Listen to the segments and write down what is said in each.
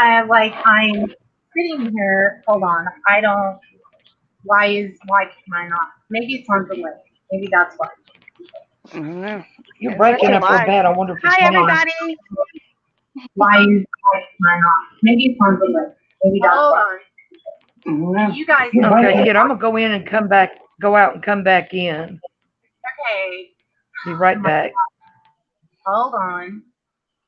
I'm sitting here. Hold on. I don't. Why can I not? Maybe it's on delay. Maybe that's why. I don't know. You're It's breaking actually up real live. bad. I wonder if it's Hi, Hold on. everybody. Why can I not? Maybe it's on delay. Maybe that's Hold why. on. You guys. You're Okay. breaking it. I'm gonna go in and come back. Go out and come back in. Okay. Be right back. Hold on.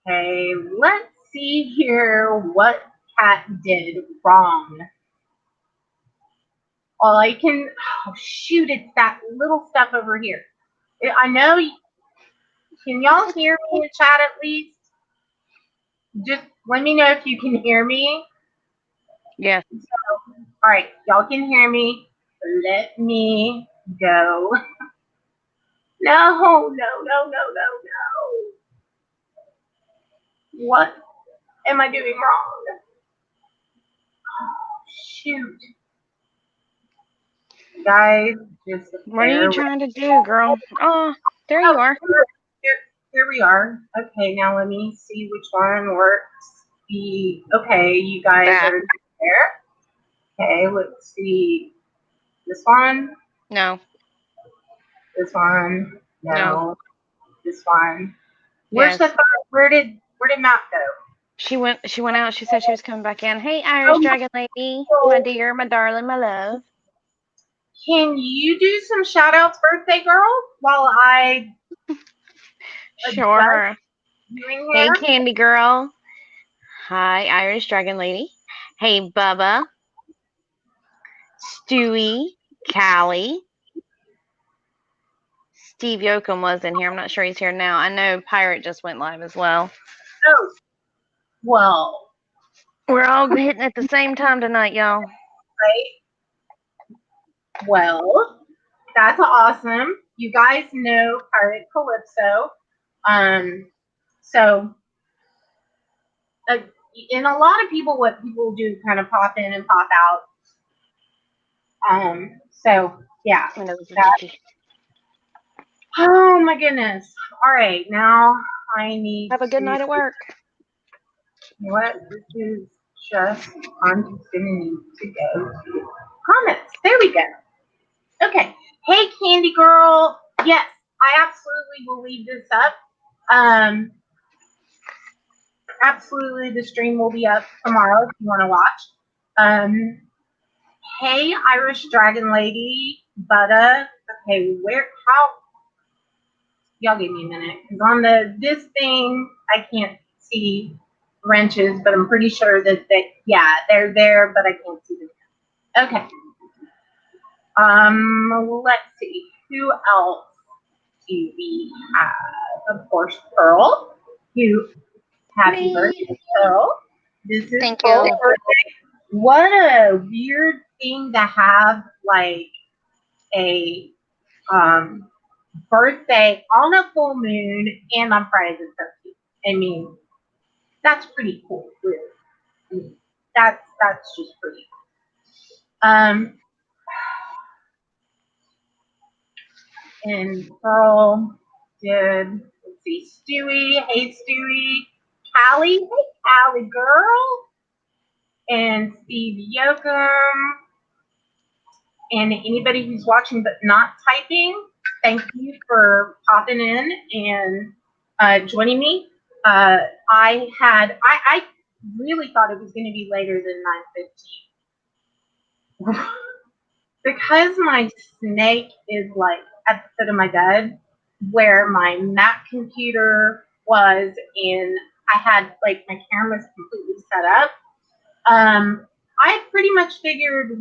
Okay. Let's see here what Cat did wrong. All I can. Oh shoot! It's that little stuff over here. I know. Can y'all hear me in the chat at least? Just let me know if you can hear me. Yes. All right, y'all can hear me. Let me go. No, no, no, no, no, no. What am I doing wrong? Oh, shoot. Guys, just What are you trying to do, girl? Oh, there you are. Here we are. Okay, now let me see which one works. Okay, you guys That. are there. Okay, let's see. This one. No. This one. No. No. This one. Yes. Where did Matt go? She went out. She said she was coming back in. Hey, Irish Dragon Lady. My dear, my darling, my love. Can you do some shout outs, birthday girl, while I Sure. doing Hey, here? Candy Girl. Hi, Irish Dragon Lady. Hey, Bubba. Stewie. Callie. Steve Yoakum was in here. I'm not sure he's here now. I know Pirate just went live as well. Oh, well, We're all hitting at the same time tonight, y'all. right. Well, that's awesome. You guys know Pirate Calypso. So, uh, and a lot of people, what people do, kind of pop in and pop out. So yeah. Oh my goodness. All right, now I need Have a good night at work. You know what? This is just, I'm just gonna need to go to comments. There we go. Okay. Hey, Candy Girl. Yes, I absolutely will leave this up. Absolutely, the stream will be up tomorrow if you want to watch. Hey, Irish Dragon Lady, Butta. Okay, how? Y'all give me a minute, because on this thing, I can't see wrenches, but I'm pretty sure that they're there, but I can't see them. Okay. Let's see. Who else do we have? Of course, Pearl. Happy birthday, Pearl. This is Thank Pearl's you. birthday. What a weird thing to have, like a birthday on a full moon and on Friday the 13th. I mean, that's pretty cool, really. I mean, that's just pretty cool. And Pearl did, let's see, Stewie, hey Stewie, Callie, hey Callie girl, and Steve Yoakum, and anybody who's watching but not typing, thank you for popping in and joining me. I really thought it was going to be later than 9:15 because my snake is like at the foot of my bed where my Mac computer was, and I had like my cameras completely set up. I pretty much figured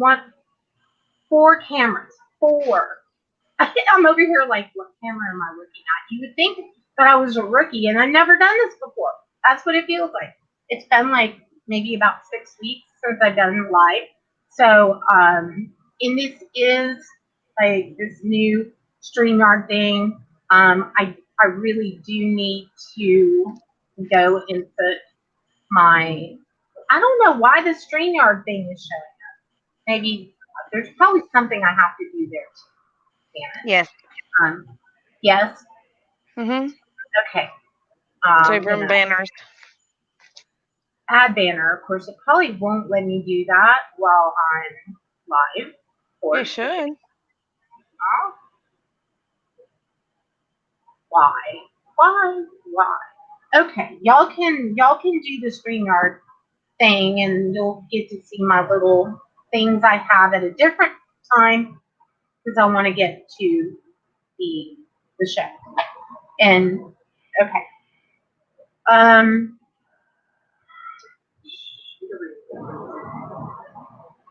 four cameras. Four. I'm over here like, what camera am I looking at? You would think that I was a rookie, and I've never done this before. That's what it feels like. It's been like maybe about 6 weeks since I've done live. So, and this is like this new StreamYard thing. I really do need to go and put my. I don't know why the StreamYard thing is showing up. Maybe there's probably something I have to do there too. Yes. Yes. Mhm. Okay. Save room banners. add banner. Of course, it probably won't let me do that while I'm live. Of You course. should. Oh, why? Why? Why? Okay, y'all can do the StreamYard thing, and you'll get to see my little things I have at a different time because I want to get to the show. And okay, um,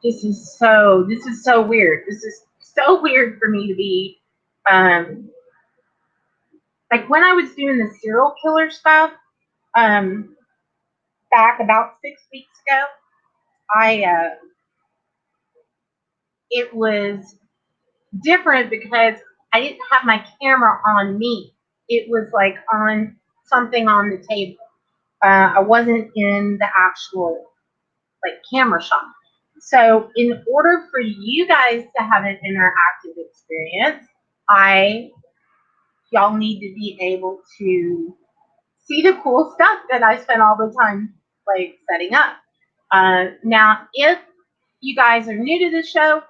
this is so weird. This is so weird for me to be, um, like when I was doing the serial killer stuff, um, back about 6 weeks ago, I it was different because I didn't have my camera on me. It was like on something on the table. I wasn't in the actual like camera shot. So in order for you guys to have an interactive experience, I y'all need to be able to see the cool stuff that I spent all the time like setting up. Now, if you guys are new to the show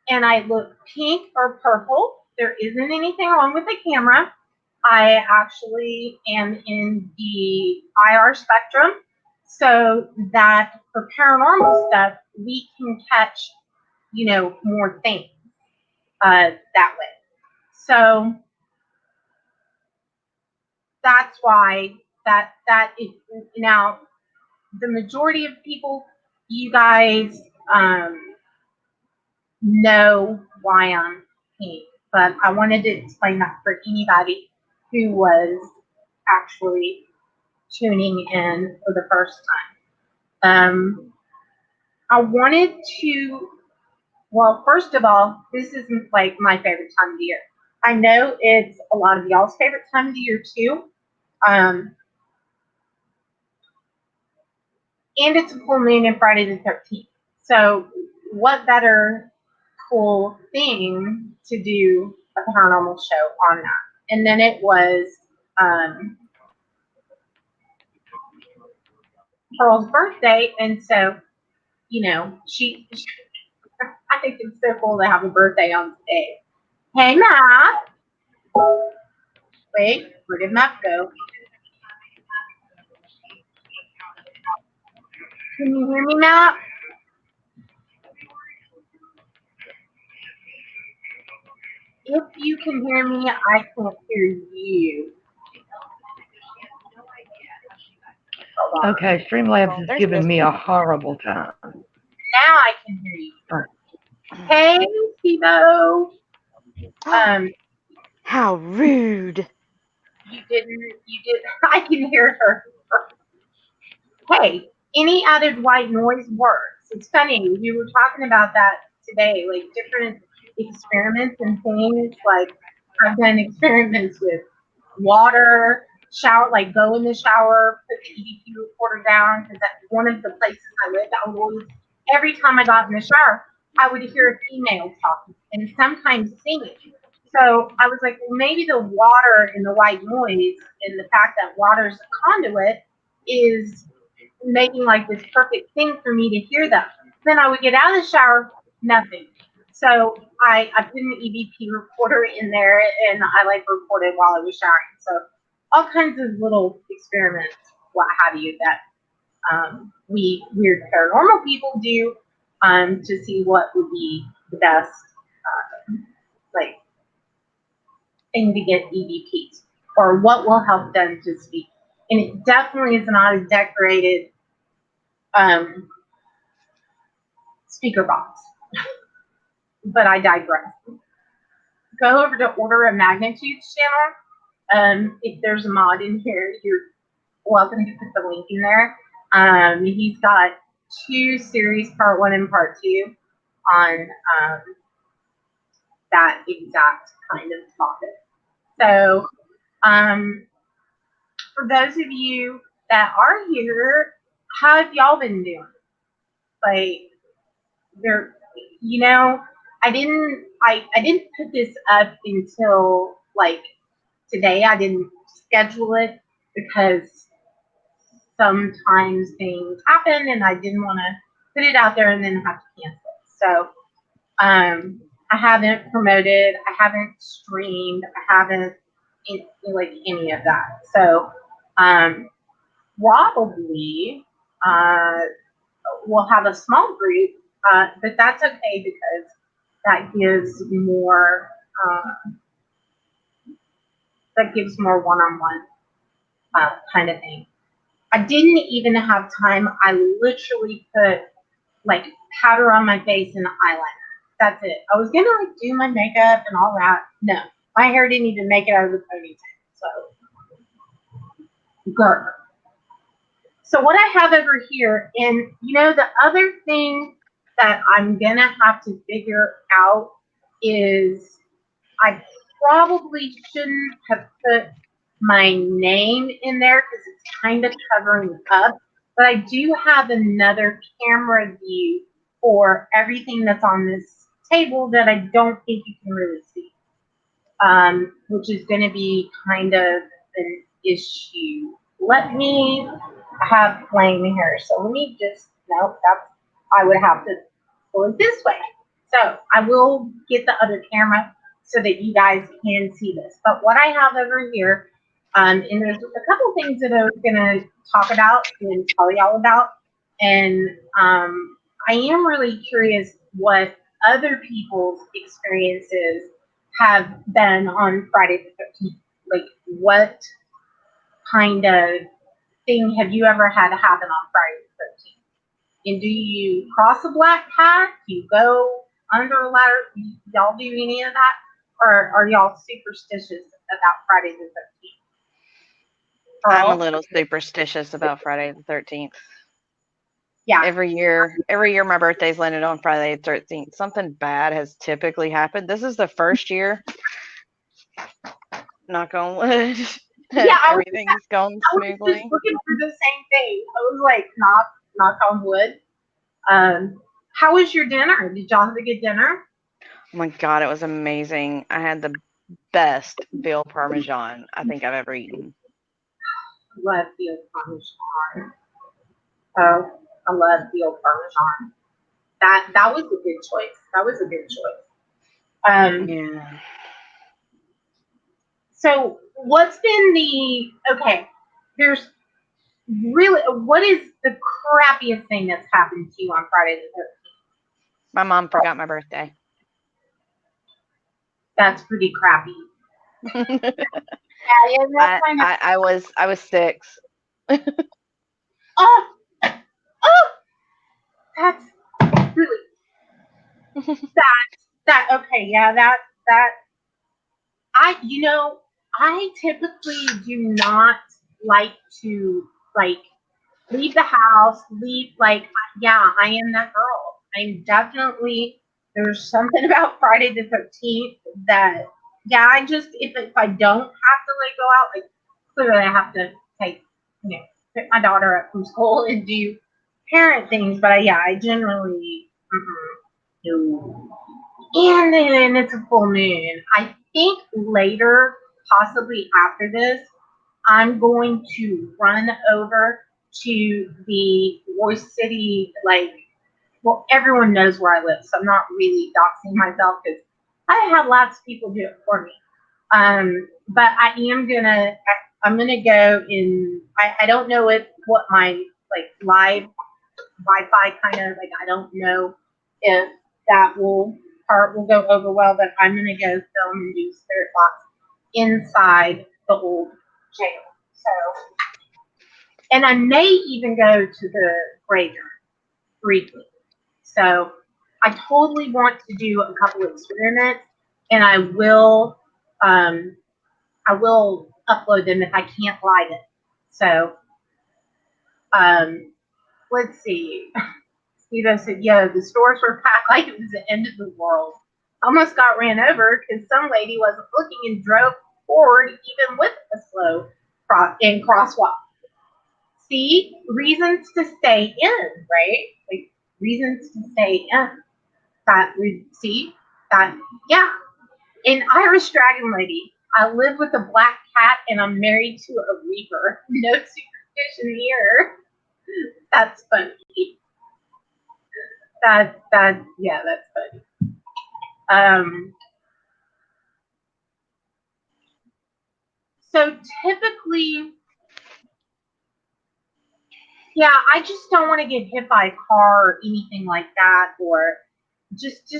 and I look pink or purple, there isn't anything wrong with the camera. I actually am in the IR spectrum so that for paranormal stuff, we can catch, more things that way. So that's why that is now the majority of people, you guys know why I'm pink, but I wanted to explain that for anybody who was actually tuning in for the first time. I wanted to, well, first of all, this isn't like my favorite time of the year. I know it's a lot of y'all's favorite time of the year too. Um, and it's a full moon in Friday the 13th. So, what better cool thing to do a paranormal show on that? And then it was um, Pearl's birthday, and so she I think it's so cool to have a birthday on today. Hey, Matt. Wait, where did Matt go? Can you hear me, Matt? If you can hear me, I can't hear you. Hold on. Okay, Streamlabs Well, is there's giving me business. a horrible time. Now I can hear you. Hey, Steve-O. Um, How rude. you did, I can hear her. Hey, any added white noise works. It's funny, we were talking about that today, like different experiments and things. Like I've done experiments with water, shower, like go in the shower, put the EVP recorder down, because that's one of the places I lived. I would always, every time I got in the shower, I would hear a female talking and sometimes singing. So I was like, well, maybe the water and the white noise and the fact that water's a conduit is making like this perfect thing for me to hear them. Then I would get out of the shower, nothing. So I put an EVP recorder in there and I like recorded while I was showering. So all kinds of little experiments, what have you, that we weird paranormal people do to see what would be the best like thing to get EVPs or what will help them to speak. And it definitely is not a decorated um, speaker box. But I digress. Go over to Order of Magnitude's channel. If there's a mod in here, you're welcome to put the link in there. He's got two series, part one and part two, on that exact kind of topic. So, for those of you that are here, how have y'all been doing? Like, there, I didn't put this up until like today. I didn't schedule it because sometimes things happen and I didn't want to put it out there and then have to cancel it. So I haven't promoted, I haven't streamed, I haven't like any of that. So probably uh, we'll have a small group, but that's okay because that gives more one-on-one kind of thing. I didn't even have time. I literally put like powder on my face and eyeliner. That's it. I was gonna like do my makeup and all that. No, my hair didn't even make it out of the ponytail. So, girl. So what I have over here, and the other thing that I'm gonna have to figure out is I probably shouldn't have put my name in there because it's kind of covering up. But I do have another camera view for everything that's on this table that I don't think you can really see, which is going to be kind of an issue. Let me have flame here. So let me just, no, I would have to go it this way. So I will get the other camera so that you guys can see this. But what I have over here, and there's a couple things that I'm going to talk about and tell y'all about. And I am really curious what other people's experiences have been on Friday the 13th. Like, what kind of thing have you ever had happen on Friday the 13th? And do you cross a black path? Do you go under a ladder? Y'all do any of that? Or are y'all superstitious about Friday the 13th? I'm a little superstitious about Friday the 13th. Yeah. Every year my birthday's landed on Friday the 13th. Something bad has typically happened. This is the first year, knock on wood, Yeah, everything's gone I was smoothly. just looking for the same thing. I was like, knock on wood. How was your dinner? Did y'all have a good dinner? Oh my God, it was amazing. I had the best veal parmesan I think I've ever eaten. I love veal parmesan. Oh, I love veal parmesan. That was a good choice. That was a good choice. Yeah. So what's been there's really, what is the crappiest thing that's happened to you on Friday the 13th? My mom forgot my birthday. That's pretty crappy. I was 6. Oh, oh, that's really okay. Yeah, that I typically do not like to like leave the house, yeah, I am that girl. I'm definitely, there's something about Friday the 13th that, yeah, if I don't have to like go out, like clearly I have to take, pick my daughter up from school and do parent things, but I generally, no. And then it's a full moon. I think later, possibly after this, I'm going to run over to the Royce City, everyone knows where I live, so I'm not really doxing myself because I have lots of people do it for me. But I'm gonna go in. I don't know what my live Wi-Fi kind of I don't know if that part will go over well, but I'm gonna go film and do spirit box inside the old jail. So, and I may even go to the graveyard briefly. So, I totally want to do a couple of experiments, and I will upload them if I can't live it. So, let's see. Steve said, "Yo, the stores were packed like it was the end of the world. Almost got ran over because some lady wasn't looking and drove forward even with a slow crosswalk." See, reasons to stay in, right? Like reasons to stay in. That we see that, yeah. An Irish dragon lady. I live with a black cat and I'm married to a reaper. No secret. competition here. That's funny. Yeah, that's funny. So typically, yeah, I just don't want to get hit by a car or anything like that, or just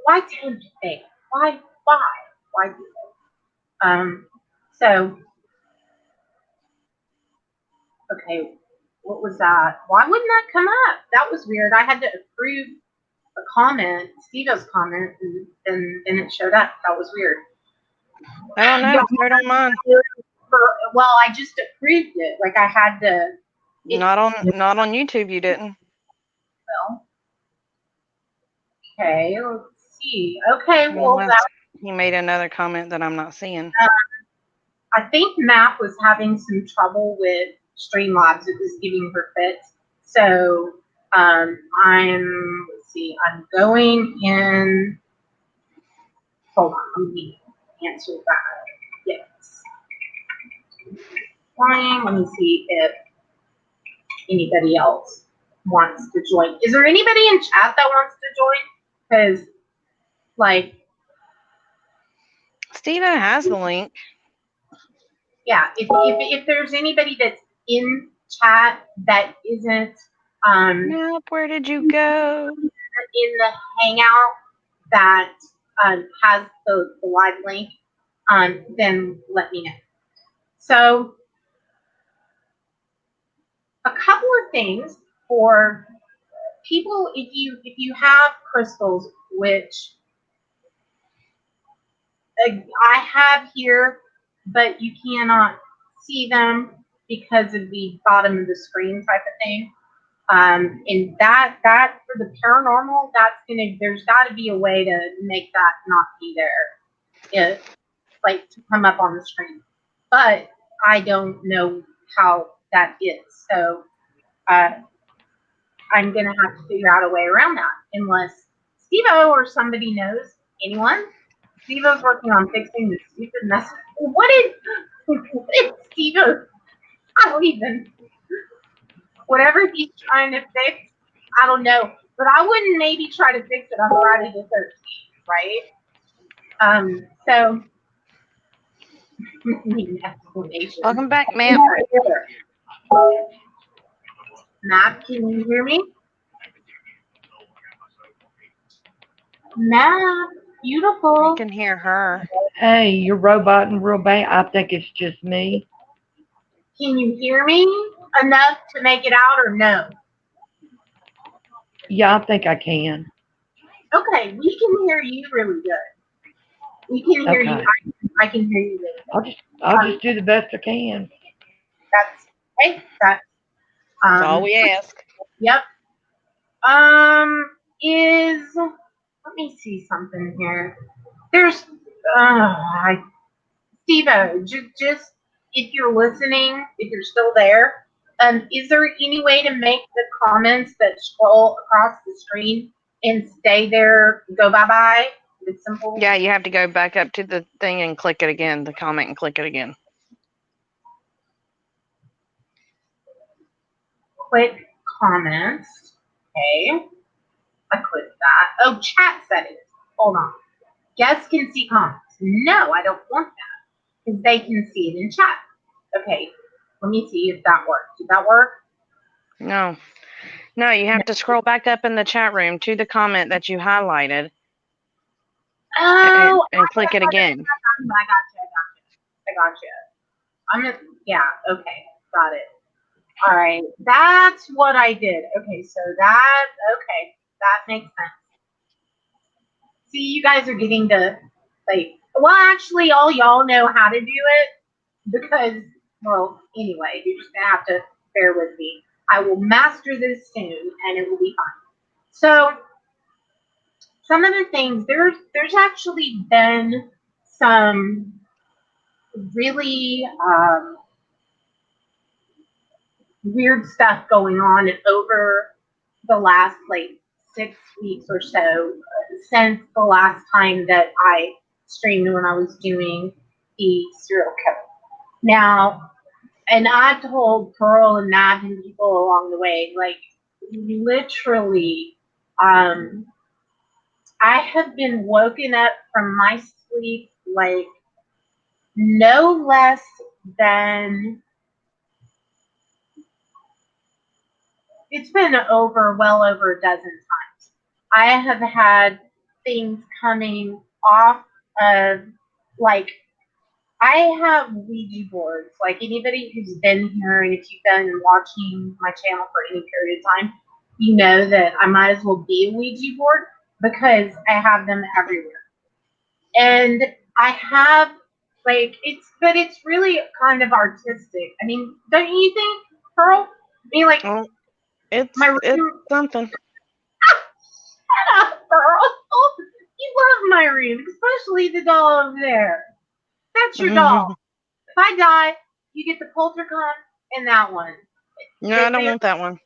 why tempt fate? Why do it? So okay, what was that? Why wouldn't that come up? That was weird. I had to approve a comment, Steve's comment, and then it showed up. That was weird. I don't know. Yeah, It's right on mine. well, I just approved it. Like I had to. Not on YouTube. You didn't. Well, okay, let's see. Okay, well, Unless he made another comment that I'm not seeing. I think Matt was having some trouble with Streamlabs. It was giving her fits. So let's see, I'm going in. Hold on, let me answer that. Yes. Fine. Let me see if anybody else wants to join. Is there anybody in chat that wants to join? Because, like, Steve has the link. yeah, if there's anybody that's in chat that isn't Nope, where did you go? in the Hangout that has the live link, then let me know. So, a couple of things for people, if you have crystals, which I have here, but you cannot see them because of the bottom of the screen type of thing. And that for the paranormal, there's got to be a way to make that not be there, like to come up on the screen. But I don't know how that is, so I'm gonna have to figure out a way around that, unless Steve-O or somebody knows. Anyone? Steve-O's working on fixing the stupid mess. What is Steve-O? I don't even. Whatever he's trying to fix, I don't know. But I wouldn't maybe try to fix it on Friday the 13th, right? So explanation. Welcome back, ma'am. Matt, can you hear me? Matt, beautiful. I can hear her. Hey, you're roboting real bad. I think it's just me. Can you hear me enough to make it out or no? Yeah, I think I can. Okay, we can hear you really good. We can hear you. Okay. I can hear you really good. I'll just do the best I can. That's okay. That's That's all we ask. Yep. Let me see something here. There's Steve-O, just if you're listening, if you're still there, is there any way to make the comments that scroll across the screen and stay there, go bye-bye? It's simple. Yeah, you have to go back up to the thing and click it again, the comment, and click it again. Click comments. Okay. I clicked that. Oh, chat settings. Hold on. Guests can see comments. No, I don't want that because they can see it in chat. Okay. Let me see if that worked. Did that work? No. No, you have to scroll back up in the chat room to the comment that you highlighted. Oh, and click it again. I got you. I'm gonna, yeah, okay, got it. All right, that's what I did. Okay, so that makes sense. See, you guys are getting to, like, well, actually, all y'all know how to do it because, well, anyway, you're just gonna have to bear with me. I will master this soon, and it will be fine. So, some of the things, there's actually been some really weird stuff going on over the last like 6 weeks or so since the last time that I streamed when I was doing the serial killer. Now, And I told Pearl and Matt and people along the way, like, literally, I have been woken up from my sleep like no less than, it's been well over a dozen times. I have had things coming off of, like, I have Ouija boards. Like, anybody who's been here, and if you've been watching my channel for any period of time, you know that I might as well be a Ouija board because I have them everywhere. And I have, like, but it's really kind of artistic. I mean, don't you think, Pearl? I mean, like, Oh, my it's room. something. Shut up, Pearl. You love my room, especially the doll over there. That's your doll. If I die, you get the Poltercom and that one. No, I don't want that one.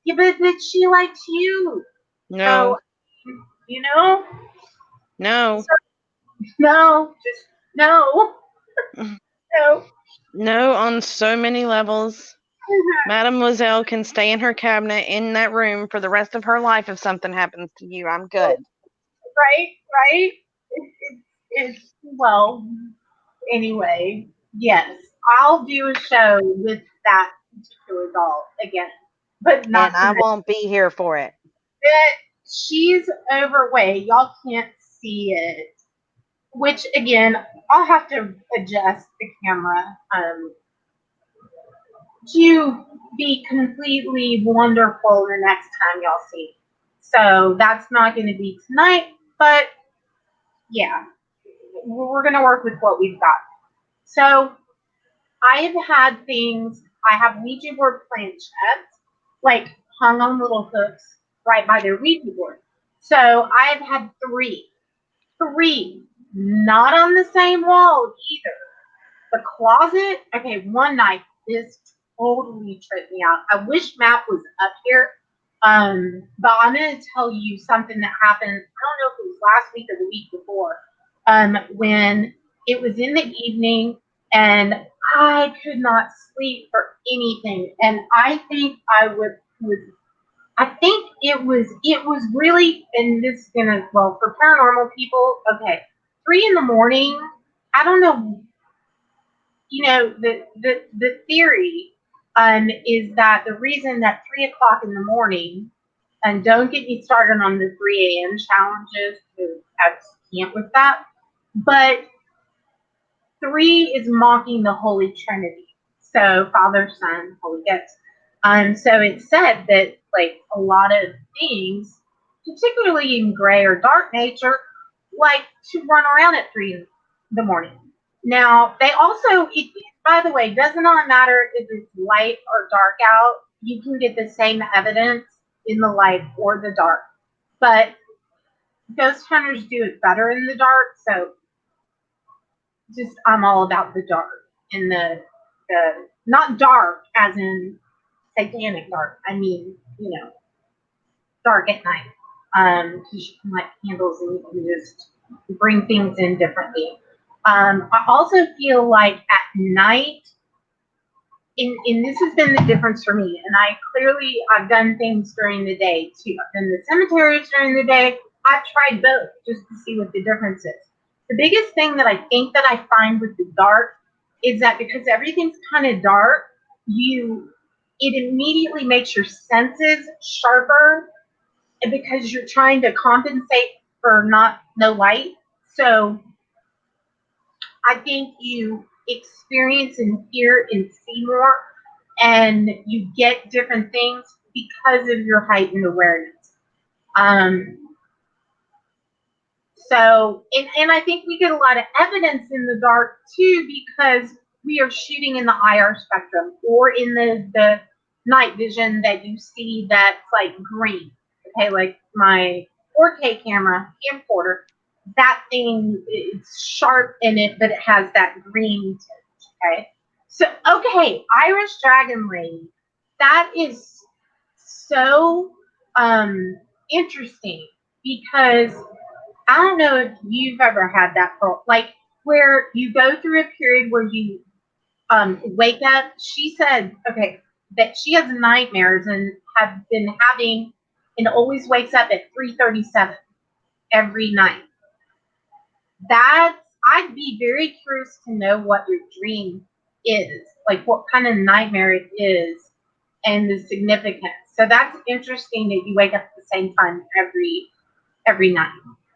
Yeah, but she likes you. No, So, you know? no, So, no, just no. No. no, on so many levels. Mademoiselle can stay in her cabinet in that room for the rest of her life if something happens to you. I'm good. Right? It's, well, anyway, yes. I'll do a show with that particular doll again, but not And I tonight. won't be here for it. She's overweight. Y'all can't see it. Which, again, I'll have to adjust the camera to be completely wonderful the next time y'all see it. So that's not going to be tonight, but yeah, we're going to work with what we've got. So I've had things, I have Ouija board planchettes, like, hung on little hooks right by their Ouija board. So I've had three, not on the same wall either. The closet, okay, one night, this totally tripped me out. I wish Matt was up here, but I'm going to tell you something that happened, I don't know if it was last week or the week before, when it was in the evening and I could not sleep for anything. And I think I think it was really, and this is gonna, well, for paranormal people, okay, 3 in the morning. I don't know. You know, the theory is that the reason that 3 o'clock in the morning, and don't get me started on the 3 a.m. challenges, because I can't with that, but 3 is mocking the Holy Trinity. So Father, Son, Holy Ghost. So it said that, like, a lot of things, particularly in gray or dark nature, like to run around at 3 in the morning. Now, they also, by the way, does not matter if it's light or dark out. You can get the same evidence in the light or the dark. But ghost hunters do it better in the dark. So just, I'm all about the dark and the not dark as in satanic dark. I mean, dark at night. Because you can light candles and you can just bring things in differently. I also feel like at night, and this has been the difference for me, and I've done things during the day too. I've done the cemeteries during the day. I've tried both just to see what the difference is. The biggest thing that I think that I find with the dark is that because everything's kind of dark, it immediately makes your senses sharper because you're trying to compensate for no light. So I think you experience and hear and see more, and you get different things because of your heightened awareness. And I think we get a lot of evidence in the dark too because we are shooting in the IR spectrum or in the night vision that you see that's like green. Okay, like my 4K camera camcorder, that thing is sharp in it, but it has that green tint. Okay, so okay, Irish Dragon Lady, that is so interesting because I don't know if you've ever had that, like, where you go through a period where you wake up. She said, okay, that she has nightmares and have been having, and always wakes up at 3:37 every night. That's, I'd be very curious to know what your dream is, like what kind of nightmare it is, and the significance. So that's interesting that you wake up at the same time every night,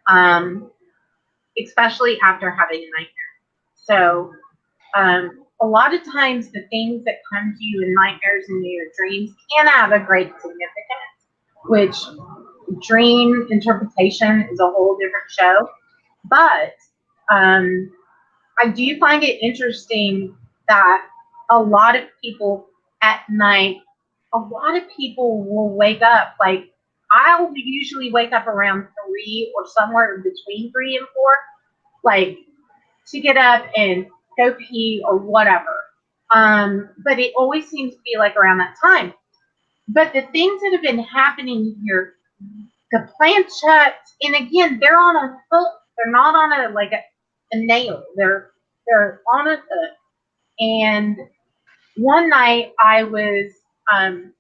um, especially after having a nightmare. So a lot of times the things that come to you in nightmares and in your dreams can have a great significance, which dream interpretation is a whole different show. But um, I do find it interesting that a lot of people at night, a lot of people will wake up like I'll usually wake up around 3 or somewhere between 3 and 4, like to get up and go pee or whatever. But it always seems to be like around that time. But the things that have been happening here, the planchettes, and again, they're on a hook. They're not on a nail. They're on a hook. And one night um,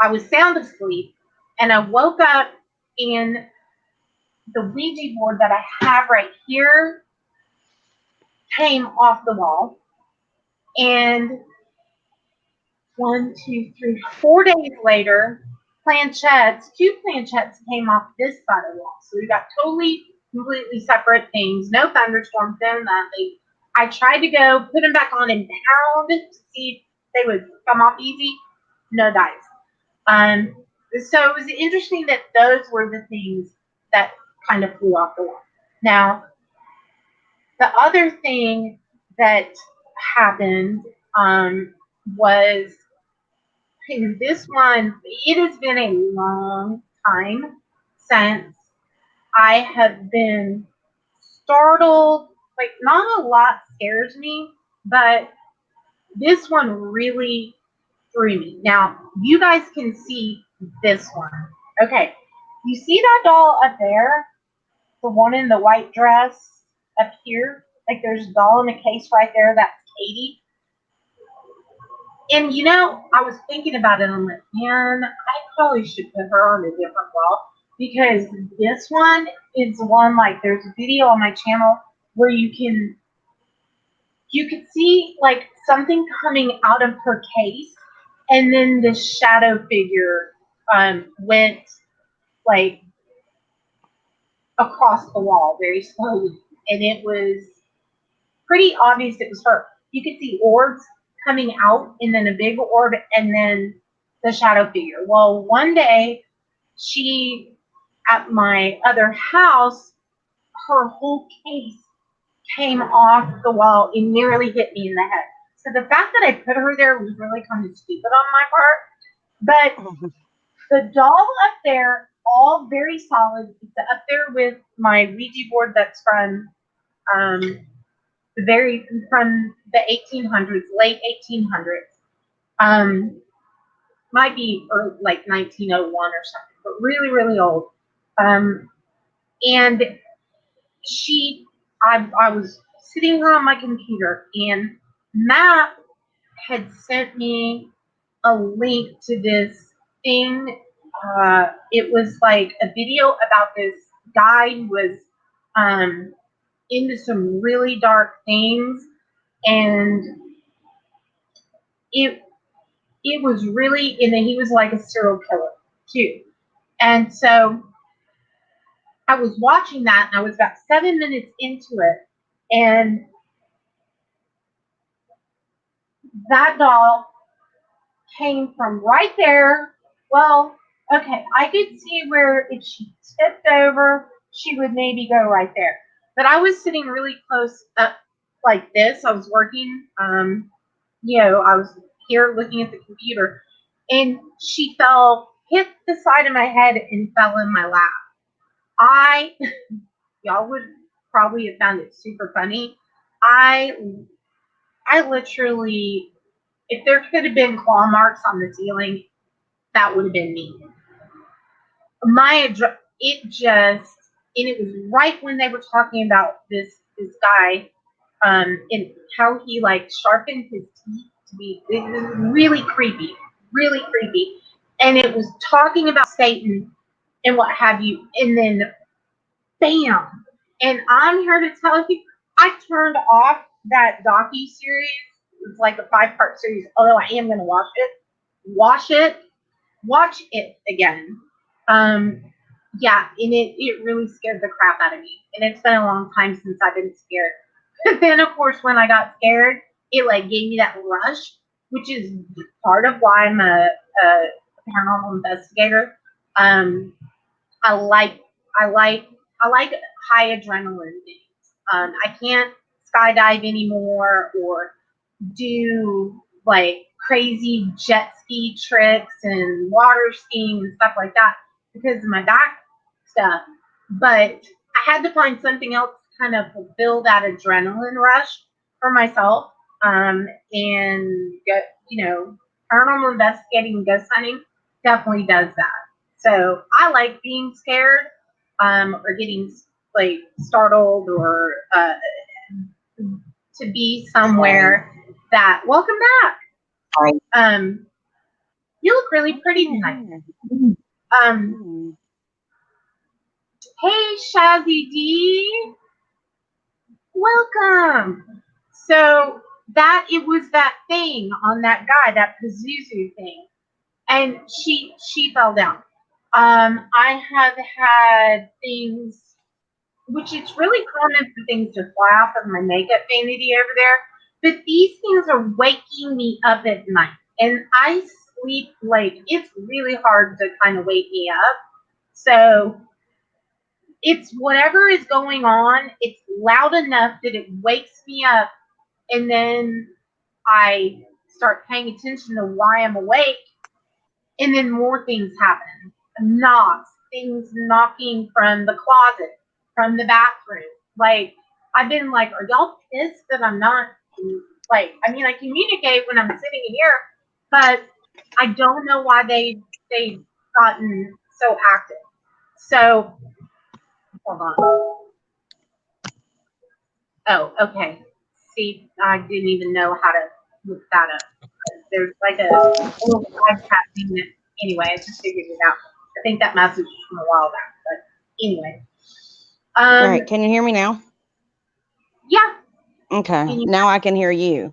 I was sound asleep, and I woke up, and the Ouija board that I have right here came off the wall. And 1, 2, 3, 4 days later, two planchettes came off this side of the wall. So we got completely separate things. No thunderstorms, no nothing. I tried to go put them back on and pound to see if they would come off easy. No dice. Um, so it was interesting that those were the things that kind of flew off the wall. Now, the other thing that happened was in this one, it has been a long time since I have been startled. Like, not a lot scares me, but this one really threw me. Now, you guys can see this one. Okay, you see that doll up there? The one in the white dress up here? Like, there's a doll in a case right there. That's Katie. And I was thinking about it. I'm like, man, I probably should put her on a different wall because this one is one like there's a video on my channel where you can see like something coming out of her case, and then the shadow figure went like across the wall very slowly, and it was pretty obvious it was her. You could see orbs coming out, and then a big orb, and then the shadow figure. Well, one day, at my other house, her whole case came off the wall and nearly hit me in the head. So the fact that I put her there was really kind of stupid on my part. But the doll up there, all very solid. It's up there with my Ouija board that's um, from the 1800s, late 1800s. Might be like 1901 or something, but really, really old. And I was sitting here on my computer, and Matt had sent me a link to this thing. It was like a video about this guy who was into some really dark things, and it it was really, and then he was like a serial killer too. And so I was watching that, and I was about 7 minutes into it, and that doll came from right there. Well, okay, I could see where if she tipped over, she would maybe go right there. But I was sitting really close up like this. I was working, I was here looking at the computer, and she hit the side of my head and fell in my lap. Y'all would probably have found it super funny. I, I literally, if there could have been claw marks on the ceiling, that would have been me. It just, and it was right when they were talking about this guy And how he like sharpened his teeth to be, it was really creepy, really creepy. And it was talking about Satan and what have you. And then bam. And I'm here to tell you, I turned off that docu-series. It's like a 5-part series, although I am going to watch it. Watch it again. Yeah, and it really scared the crap out of me. And it's been a long time since I've been scared. But then, of course, when I got scared, it like gave me that rush, which is part of why I'm a paranormal investigator. I like I like I like high adrenaline things. I can't skydive anymore or do like crazy jet ski tricks and water skiing and stuff like that because of my back stuff. But I had to find something else to kind of fulfill that adrenaline rush for myself. And paranormal investigating and ghost hunting definitely does that. So I like being scared, or getting like startled, or to be somewhere that. Welcome back. You look really pretty tonight. Hey Shazzy D, welcome. So that it was that thing on that guy, that Pazuzu thing, and she fell down. I have had things, which it's really common for things to fly off of my makeup vanity over there, but these things are waking me up at night, and I sleep like it's really hard to kind of wake me up. So it's whatever is going on, it's loud enough that it wakes me up, and then I start paying attention to why I'm awake, and then more things happen. Knocks, things knocking from the closet, from the bathroom. Like, I've been like, are y'all pissed that I'm not, like, I mean, I communicate when I'm sitting here, but I don't know why they've gotten so active. So, hold on. Oh, okay. See, I didn't even know how to look that up. There's like a little live chat thing that, anyway, I just figured it out. I think that message was from a while back, but anyway. All right, can you hear me now? Yeah. Okay, now I can hear you.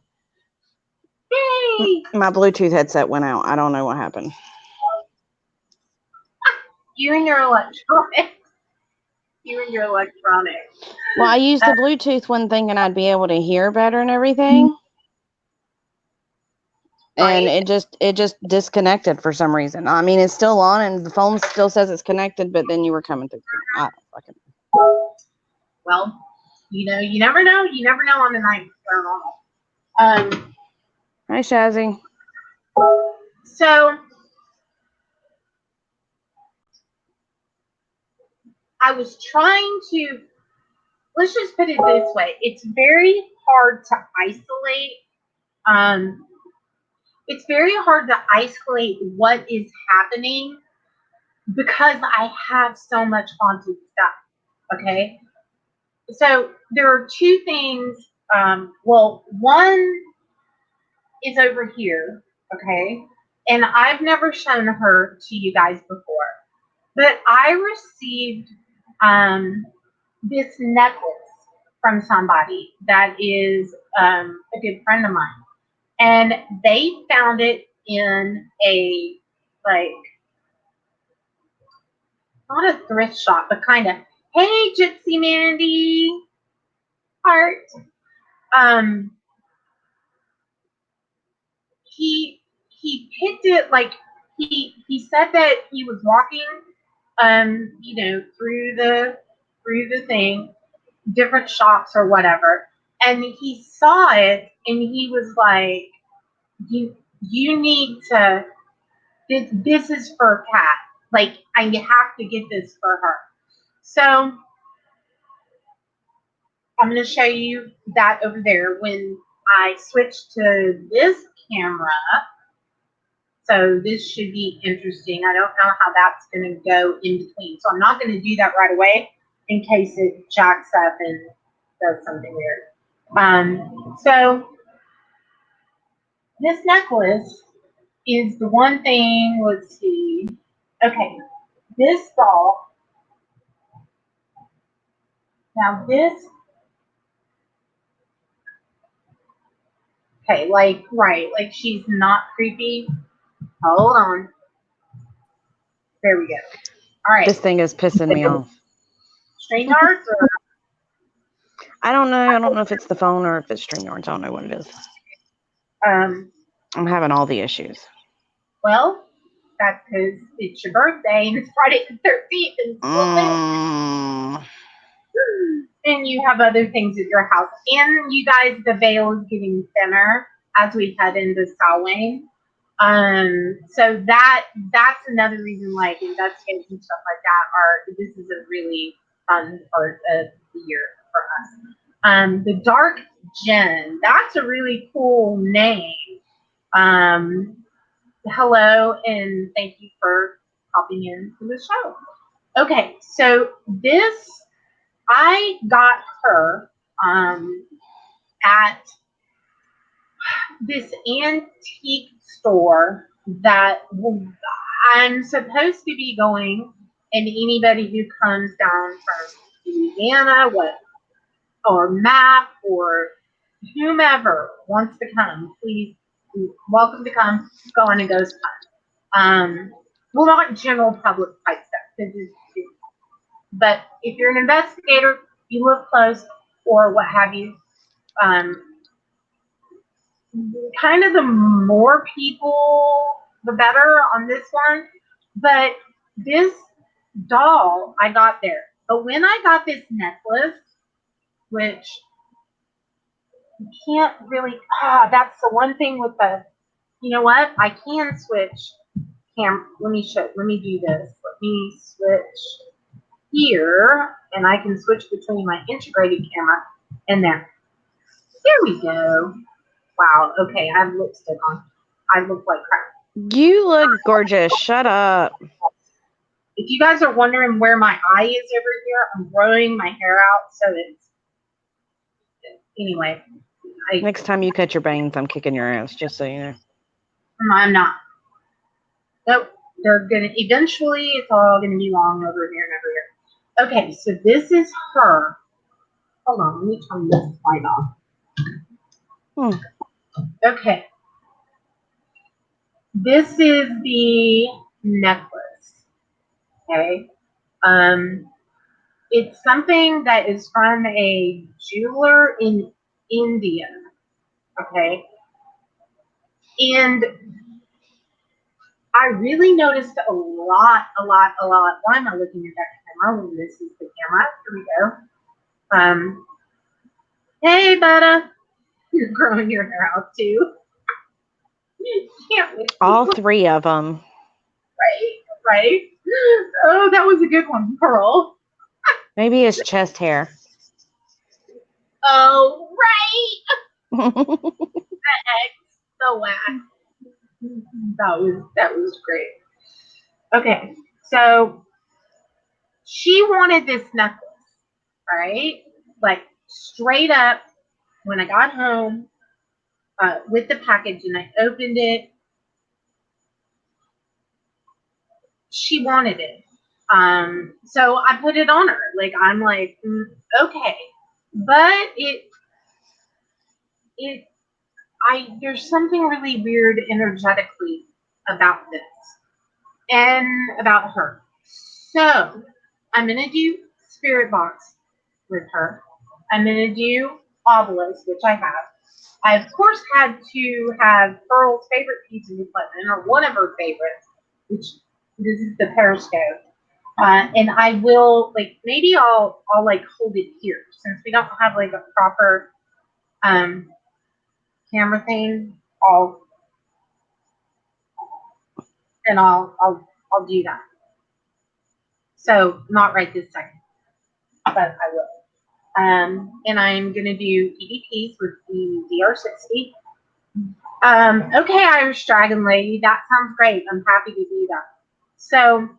Yay! My Bluetooth headset went out. I don't know what happened. You and your electronics. You and your electronics. Well, I used the Bluetooth one thinking I'd be able to hear better and everything. And it just disconnected for some reason. I mean, it's still on and the phone still says it's connected, but then you were coming through. I don't fucking know. Well, you never know. You never know on the night paranormal. Hi, Shazzy. So I was trying to, let's just put it this way. It's very hard to isolate. It's very hard to isolate what is happening because I have so much haunted stuff. Okay. So there are two things. Well, one is over here. Okay. And I've never shown her to you guys before, but I received this necklace from somebody that is a good friend of mine. And they found it in a, like, not a thrift shop, but kind of, hey, Gypsy Mandy, heart. He picked it, like, he said that he was walking, through the thing, different shops or whatever, and he saw it, and he was like, you need to, this is for Kat. Like, I have to get this for her. So I'm going to show you that over there when I switch to this camera. So this should be interesting. I don't know how that's going to go in between. So I'm not going to do that right away in case it jacks up and does something weird. So this necklace is the one thing. Let's see. Okay, this doll. Now this. Okay, like right, like she's not creepy. Hold on. There we go. All right. This thing is pissing me off. StreamYards or I don't know. I don't know if it's the phone or if it's StreamYards. I don't know what it is. I'm having all the issues. Well, that's because it's your birthday and it's Friday the 13th and you have other things at your house. And you guys, the veil is getting thinner as we head into Samhain. So that's another reason, like investigating and stuff like that. This is a really fun part of the year for us. The Dark Gen, that's a really cool name. Hello and thank you for popping in to the show. Okay, so this I got her at this antique store that I'm supposed to be going, and anybody who comes down from Louisiana, or Mac or whomever wants to come, please, welcome to come. Go on a ghost hunt. Well, not general public type stuff, but if you're an investigator, you live close or what have you, kind of the more people, the better on this one. But this doll, I got there. But when I got this necklace, which you can't really, that's the one thing with the, you know what? I can switch cam. Let me do this. Let me switch here, and I can switch between my integrated camera and there. There we go. Wow. Okay, I have lipstick on. I look like crap. You look gorgeous. Shut up. If you guys are wondering where my eye is over here, I'm growing my hair out, so it's anyway. Next time you cut your bangs, I'm kicking your ass. Just so you know. I'm not. Nope. They're gonna eventually. It's all gonna be long over here and over here. Okay, so this is her. Hold on, let me turn this light off. Okay. This is the necklace. Okay. It's something that is from a jeweler in India. Okay. And I really noticed a lot. Why am I looking at that camera when this is the camera? Here we go. Hey, Betta. You're growing your hair out too. Can't wait. All three of them. Right. Oh, that was a good one, Pearl. Maybe it's chest hair. Oh, right. So wax. That was great. Okay, so she wanted this necklace, right? Like straight up when I got home with the package and I opened it, she wanted it. So I put it on her. Like I'm like, okay, but there's something really weird energetically about this and about her. So I'm gonna do spirit box with her. I'm gonna do obelisk, which I have. I of course had to have Pearl's favorite piece of equipment, or one of her favorites, which this is the periscope. And I will maybe I'll like hold it here since we don't have like a proper camera thing. I'll do that. So not right this second, but I will. And I'm gonna do EVPs with the VR60. Okay, Irish Dragon Lady, that sounds great. I'm happy to do that. So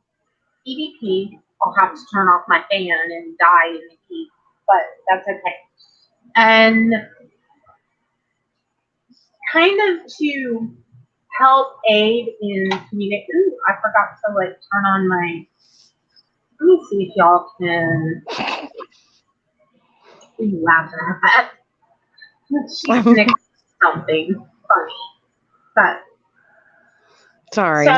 EVP, I'll have to turn off my fan and die in the heat, but that's okay. And kind of to help aid in communication. Ooh, I forgot to like turn on my. Let me see if y'all can. What are you laughing at? She snicked something funny, but Sorry. so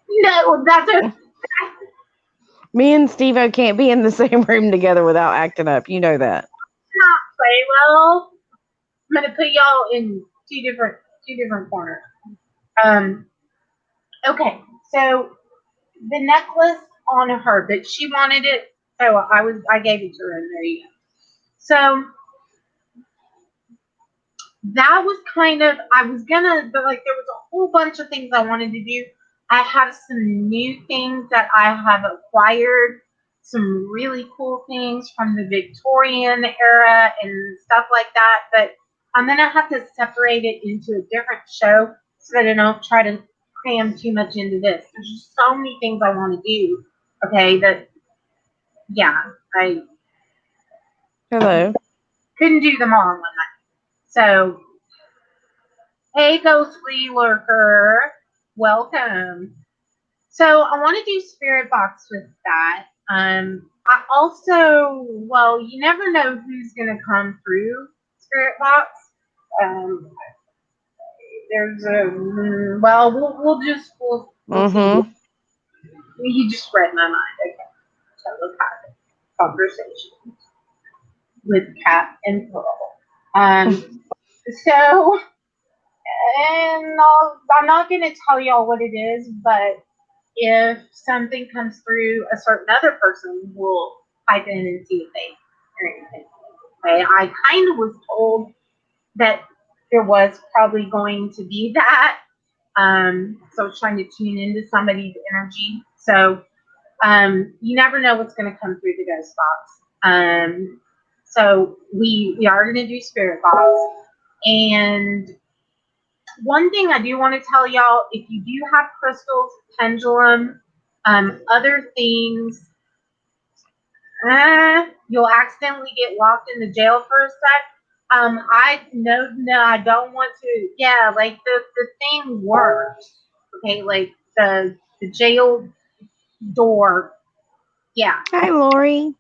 no, that's a. Me and Steve-O can't be in the same room together without acting up. You know that. Not play well. I'm gonna put y'all in two different corners. Um. Okay, so the necklace on her, but she wanted it, so I gave it to her, and there you go. So that was kind of I was gonna, but like there was a whole bunch of things I wanted to do. I have some new things that I have acquired, some really cool things from the Victorian era and stuff like that. But I'm gonna have to separate it into a different show so that I don't try to cram too much into this. There's just so many things I want to do. Okay, that yeah, I Hello. couldn't do them all in one night. So hey, ghostly lurker, welcome. So I want to do spirit box with that. I also, well, you never know who's gonna come through spirit box. Um, there's a well, we'll just we'll see. Mm-hmm. You just read my mind. Okay, telepathic conversation with Cat and Pearl. So and I'm not gonna tell y'all what it is, but if something comes through, a certain other person will pipe in and see if they hear anything. Okay, I kind of was told that there was probably going to be that. So I was trying to tune into somebody's energy. So you never know what's going to come through the ghost box. So we are going to do spirit box. And one thing I do want to tell y'all, if you do have crystals, pendulum, other things, you'll accidentally get locked in the jail for a sec. I don't want to. Yeah, like the thing works. Okay, like the jail door. Yeah, Hi, Lori.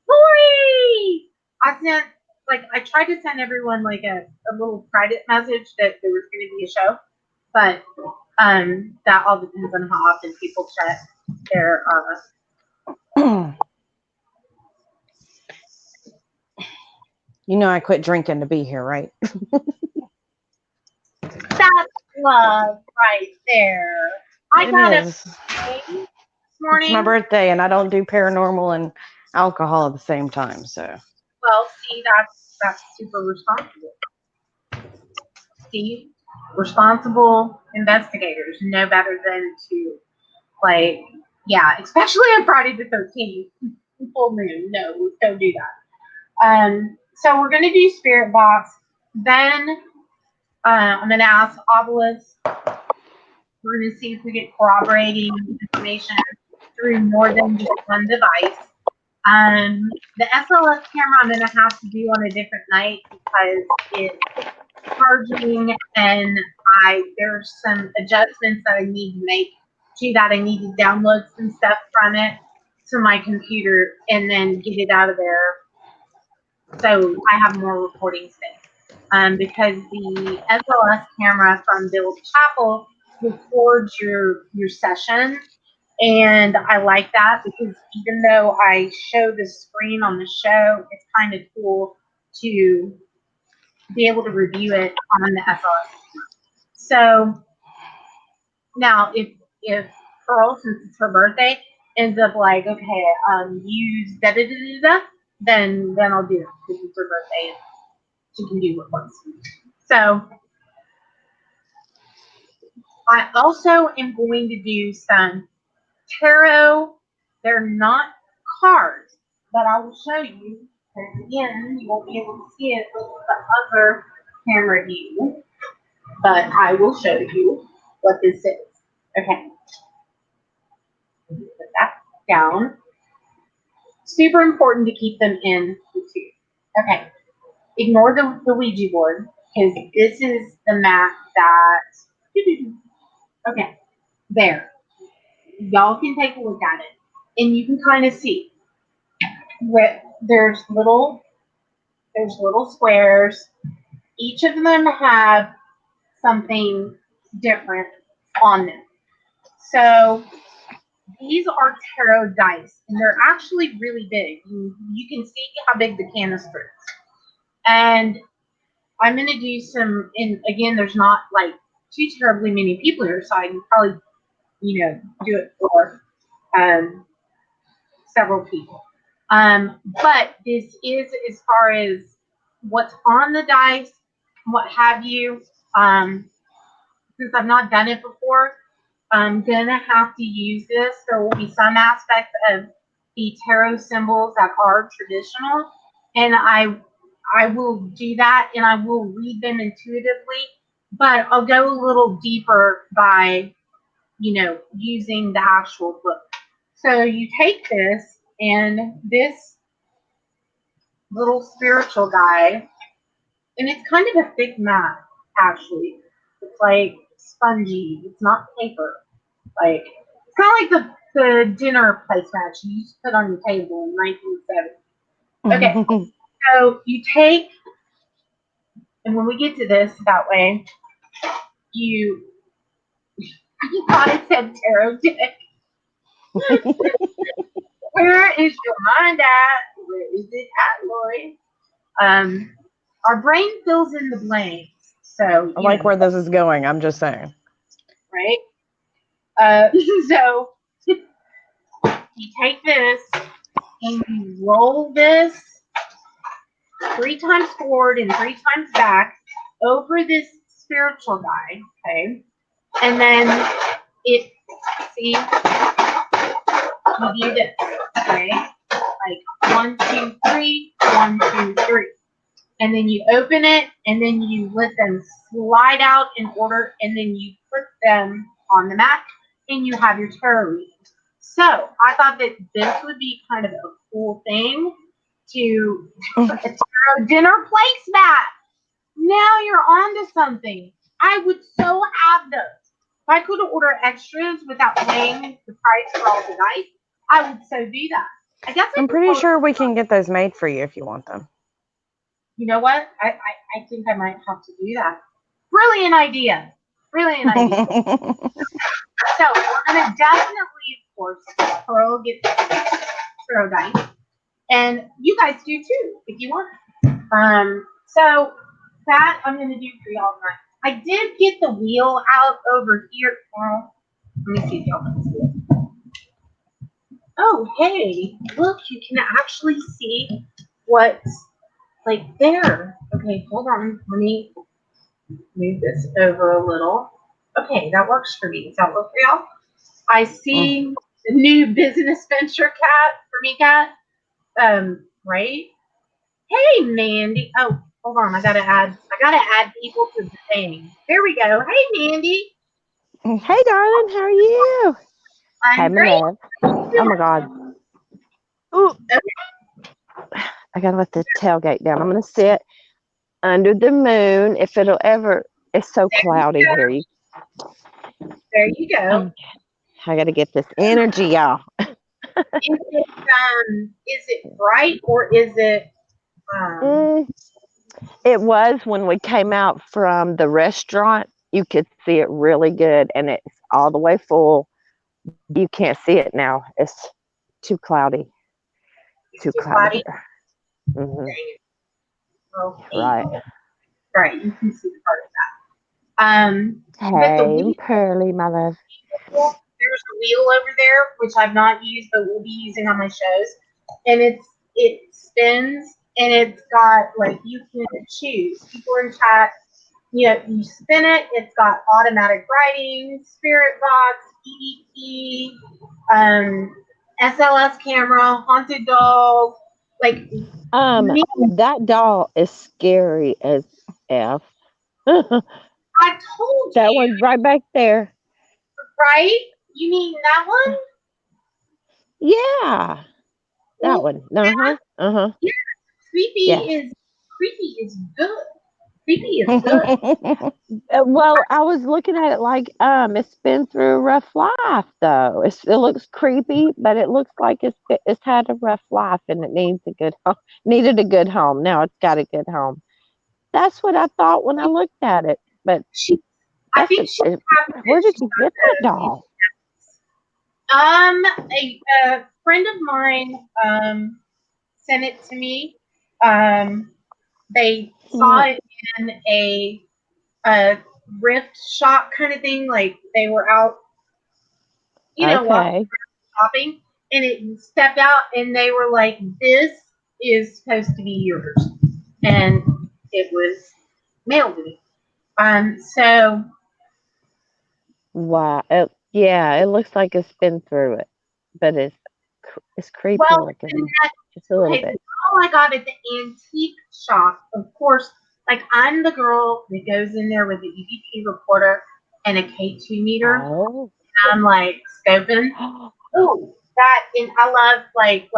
Lori. I tried to send everyone like a little private message that there was going to be a show, but that all depends on how often people check their You know I quit drinking to be here, right? That's love right there. I It got a is. day this It's my morning. birthday, and I don't do paranormal and alcohol at the same time. So Well, see, that's super responsible. See, responsible investigators know better than to like, yeah, especially on Friday the 13th, full moon. No, don't do that. So we're gonna do spirit box. Then I'm gonna ask Obelisk. We're going to see if we get corroborating information through more than just one device. The SLS camera I'm going to have to do on a different night because it's charging and there's some adjustments that I need to make to that. I need to download some stuff from it to my computer and then get it out of there so I have more recording space. Because the SLS camera from Bill's Chapel records your session, and I like that because even though I show the screen on the show, it's kind of cool to be able to review it on the SLS. So now, if Pearl, since it's her birthday, ends up like, okay, use da da da da da, then I'll do it because it's her birthday and she can do what wants. So I also am going to do some tarot. They're not cards, but I will show you. And again, you won't be able to see it with the other camera view, but I will show you what this is. Okay, put that down. Super important to keep them in the tube. Okay, Ignore the Ouija board because this is the mat that. Okay, there. Y'all can take a look at it, and you can kind of see where there's little squares. Each of them have something different on them. So these are tarot dice, and they're actually really big. You can see how big the canister is. And I'm going to do some, and again, there's not like too terribly many people here, so I can probably, do it for um, several people. But this is as far as what's on the dice, what have you. Since I've not done it before, I'm gonna have to use this. There will be some aspects of the tarot symbols that are traditional, and I will do that, and I will read them intuitively. But I'll go a little deeper by using the actual book. So you take this, and this little spiritual guide, and it's kind of a thick mat, actually. It's like spongy. It's not paper. Like it's kind of like the dinner placemat you used to put on your table in 1970. Okay, so you take, and when we get to this that way, you I thought it said tarot deck. Where is your mind at? Where is it at, Lori? Our brain fills in the blanks. So I like where this is going. I'm just saying. right? So you take this and you roll this 3 times forward and 3 times back over this spiritual guy, okay? And then it, see, you do this, okay? Like 1, 2, 3, 1, 2, 3. And then you open it, and then you let them slide out in order, and then you put them on the mat, and you have your tarot reading. So I thought that this would be kind of a cool thing to a tarot dinner placemat. Now you're onto something. I would so have those. If I could order extras without paying the price for all the dice, I would so do that. I guess I'm pretty sure we can get those made for you if you want them. You know what? I think I might have to do that. Brilliant idea. Brilliant idea. So we're gonna definitely, of course, Pearl gets tarot dice, and you guys do too if you want. So that I'm gonna do for y'all tonight. I did get the wheel out over here. Well, let me see if y'all can see it. Oh, hey, look, you can actually see what's like there. Okay, hold on. Let me move this over a little. Okay, that works for me. Does that work for y'all? I see the new business venture cat for me, cat. Right? Hey, Mandy. Oh, hold on. I gotta add people to the thing. There we go. Hey, Mandy. Hey, darling, how are you? Hey, I'm my great. love. Oh my God. Ooh, I gotta let the tailgate down. I'm gonna sit under the moon if it'll ever. It's so cloudy here. There you go. I gotta get this energy, y'all. Is it bright or is it It was when we came out from the restaurant. You could see it really good, and it's all the way full. You can't see it now. It's too cloudy. Too cloudy here. Right. Right, you can see part of that. But the Hey, wheel, Pearly, my love. there's a wheel over there which I've not used, but we'll be using on my shows, and it spins, and it's got like you can choose. People in chat, you spin it. It's got automatic writing, spirit box, EVP, SLS camera, haunted dog, like. That doll is scary as F. I told That you, one's right back there. right? You mean that one? Yeah. That Well, one. Uh-huh. yeah, Sleepy Yes. is creepy is good. Creepy is good. Well, I was looking at it like it's been through a rough life though. It looks creepy, but it looks like it's had a rough life and it needs a good home. Needed a good home. Now it's got a good home. That's what I thought when I looked at it. But She, I that's think she where did you get that doll? a friend of mine sent it to me. They saw it in a thrift shop kind of thing. Like they were out, walking Okay. shopping, and it stepped out, and they were like, "This is supposed to be yours," and it was mailed to me. So Wow. Yeah, it looks like it's been through it, but it's creepy well, and looking just a little okay, the bit. doll I got at the antique shop, of course, like I'm the girl that goes in there with the EVP recorder and a K2 meter. Oh. I'm like scoping. Oh, that, and I love like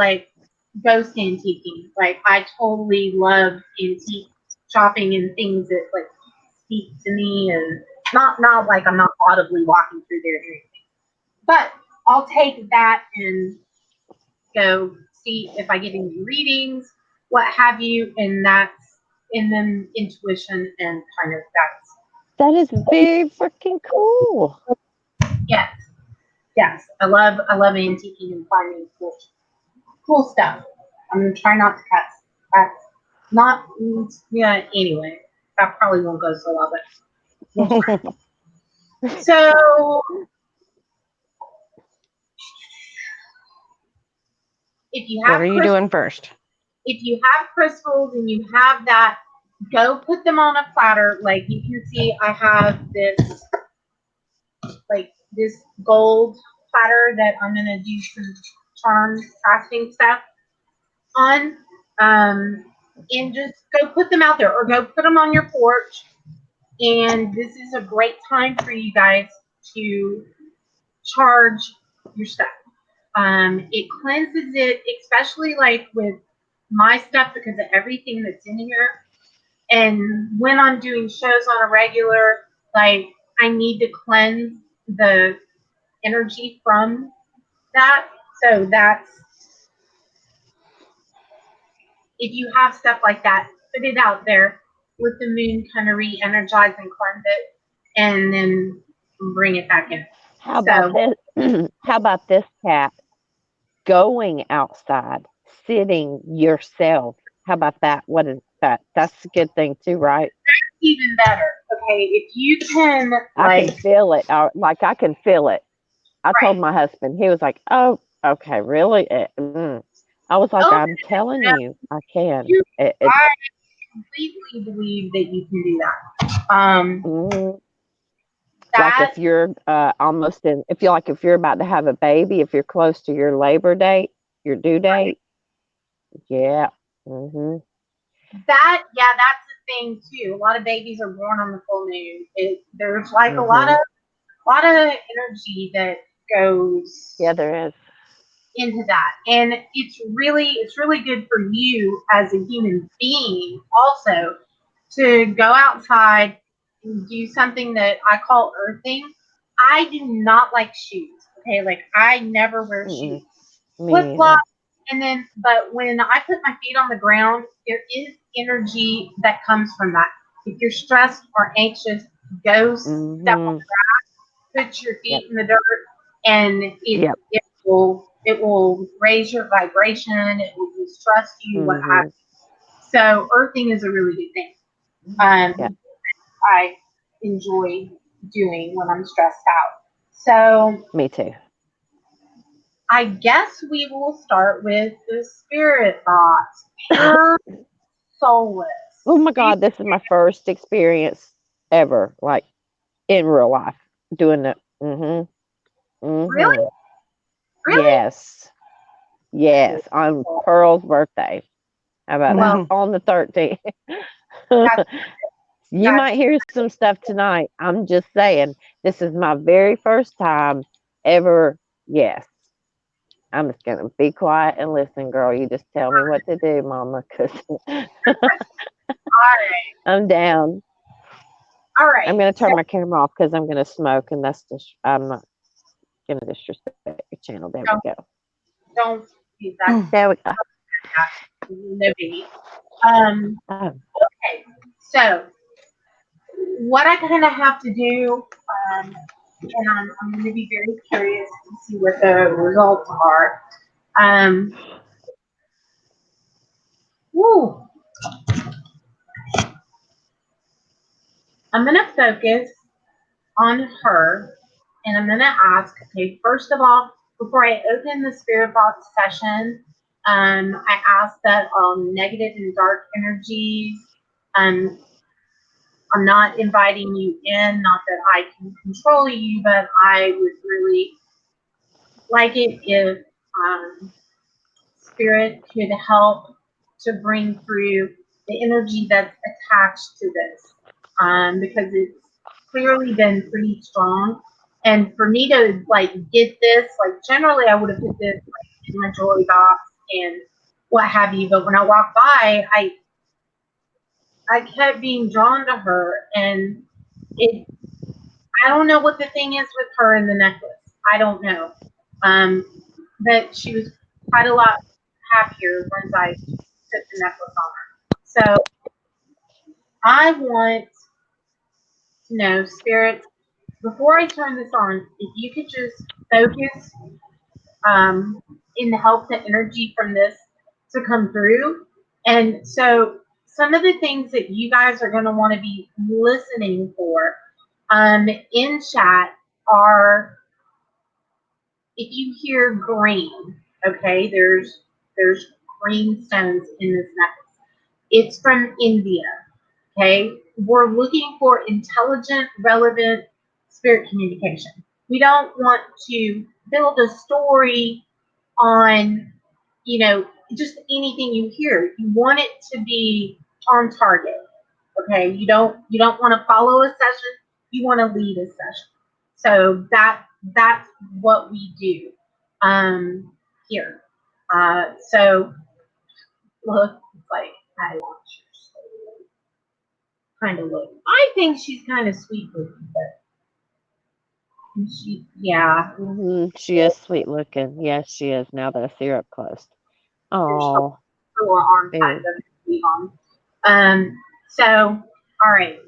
ghost antiquing. Like I totally love antique shopping and things that like speak to me, and not like I'm not audibly walking through there or anything. But I'll take that and go see if I get any readings, what have you, and that's and then intuition and kind of That is very freaking cool. yes, yes. I love antiquing and finding cool stuff. I'm gonna try not to cuss. That's not yeah. Anyway, that probably won't go so well, but we'll try. So if you What have are you doing first? if you have crystals and you have that, go put them on a platter. Like you can see, I have this gold platter that I'm gonna do some charm crafting stuff on. And just go put them out there, or go put them on your porch. And this is a great time for you guys to charge your stuff. It cleanses it, especially like with my stuff because of everything that's in here. And when I'm doing shows on a regular, like I need to cleanse the energy from that. So that's if you have stuff like that, put it out there. Let the moon kind of re-energize and cleanse it, and then bring it back in. How about So this? How about this, Cat? Going outside, sitting yourself. How about that? What is that? That's a good thing too, right? even better. Okay, if you can I can like feel it. I can feel it. I right. told my husband. He was like, "Oh, okay, really?" I was like, Oh, "I'm telling no, you, I can." you, It's I completely believe that you can do that. mm, like That if you're almost in, if you're about to have a baby, if you're close to your labor date, your due date, yeah. Hmm. yeah, that's the thing too. A lot of babies are born on the full moon. There's like a Hmm. lot of energy that goes Yeah, there is. into that, and it's really good for you as a human being also to go outside and do something that I call earthing. I do not like shoes. Okay, like I never wear Mm-mm. shoes. Me Flip neither. flops, and then but when I put my feet on the ground, there is energy that comes from that. If you're stressed or anxious, go step on Hmm. put your Yep. feet in the dirt, and Yep. it will raise your vibration. It will distress you. What have Hmm. so earthing is a really good thing. Yeah. I enjoy doing when I'm stressed out. So Me too. I guess we will start with the spirit thoughts. Pure soulless. Oh my Do you God, this is my first experience ever, like in real life, doing it. Hmm. really? Hmm. Really? Yes. Yes. On Pearl's birthday. How about Well, that? On the 13th. that's You that's might hear some stuff tonight. I'm just saying, this is my very first time ever. Yes. I'm just going to be quiet and listen, girl. You just tell me what to do, mama. Cause I'm down. All right. I'm gonna turn my camera off because I'm gonna smoke, and that's just I'm not gonna disrespect the channel. There we go. Don't use that. There we go. No biggie. Okay. So what I kind of have to do, and I'm going to be very curious to see what the results are. Woo. I'm going to focus on her, and I'm going to ask, okay, first of all, before I open the spirit box session, I ask that negative and dark energies, I'm not inviting you in, not that I can control you, but I would really like it if spirit could help to bring through the energy that's attached to this, because it's clearly been pretty strong. And for me to like get this, like generally I would have put this like in my jewelry box and what have you, but when I walked by, I kept being drawn to her, and it I don't know what the thing is with her and the necklace. I don't know. But she was quite a lot happier once I put the necklace on her. So I want to know, spirits, before I turn this on, if you could just focus in the help the energy from this to come through. And so some of the things that you guys are going to want to be listening for in chat are, if you hear green, okay, there's green stones in this necklace. It's from India, okay? We're looking for intelligent, relevant spirit communication. We don't want to build a story on, just anything you hear. You want it to be on target. Okay, you don't want to follow a session. You want to lead a session. So that's what we do here. So look, like I want you kind of look. I think she's kind of sweet looking, but yeah. She is sweet looking. Yes, she is. Now that I see her up close. Oh, Her arm kind of sweet on. So all right.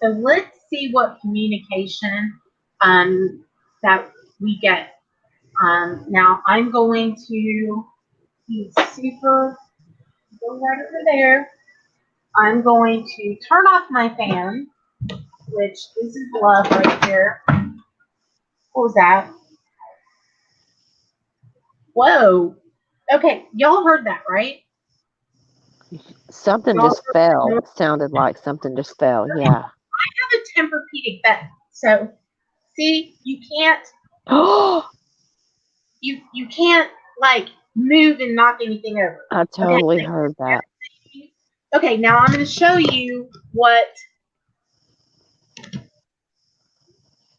So let's see what communication that we get. Now I'm going to be super, go right over there. I'm going to turn off my fan, which this is love right here. What was that? Whoa. Okay, y'all heard that, right? something Y'all just heard fell. that? It sounded like something just fell. Yeah. I have a Tempur-Pedic bed, so see, Oh, you can't like move and knock anything over. I Okay. totally heard that. Okay, now I'm going to show you what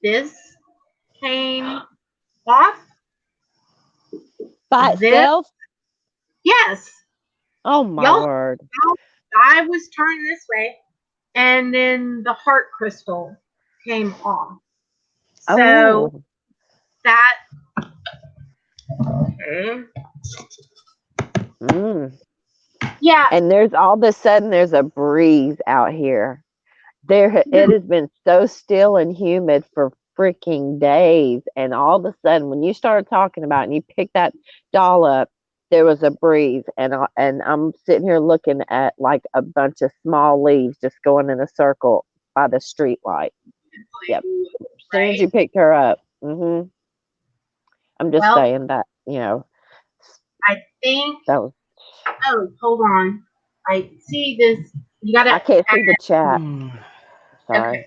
this came off. By This, itself? yes. Oh my Y'all, word. I was turned this way, and then the heart crystal came off. So Oh. that, okay. Yeah. And there's all of a sudden there's a breeze out here. It has been so still and humid for freaking days, and all of a sudden when you started talking about it and you picked that doll up, there was a breeze, and I'm sitting here looking at like a bunch of small leaves just going in a circle by the street light. Yep. As soon as you picked her up. I'm just saying that, I think, that was, oh, hold on. I see this. You got to. I can't see the chat. Sorry. Okay.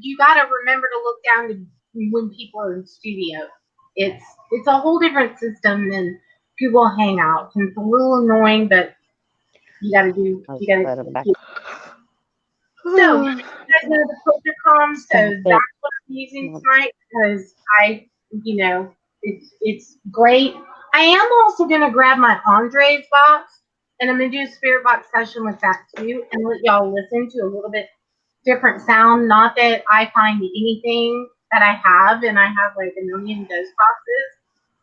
You got to remember to look down to when people are in studio. It's a whole different system than Google Hangouts. And it's a little annoying, but you got to do. I'll You got let 'em back. to. So you guys know the POLTERCOM, so that's what I'm using tonight because it's great. I am also gonna grab my Andre's box And I'm gonna do a spirit box session with that too, and let y'all listen to a little bit different sound. Not that I find anything that I have, and I have like a million ghost boxes,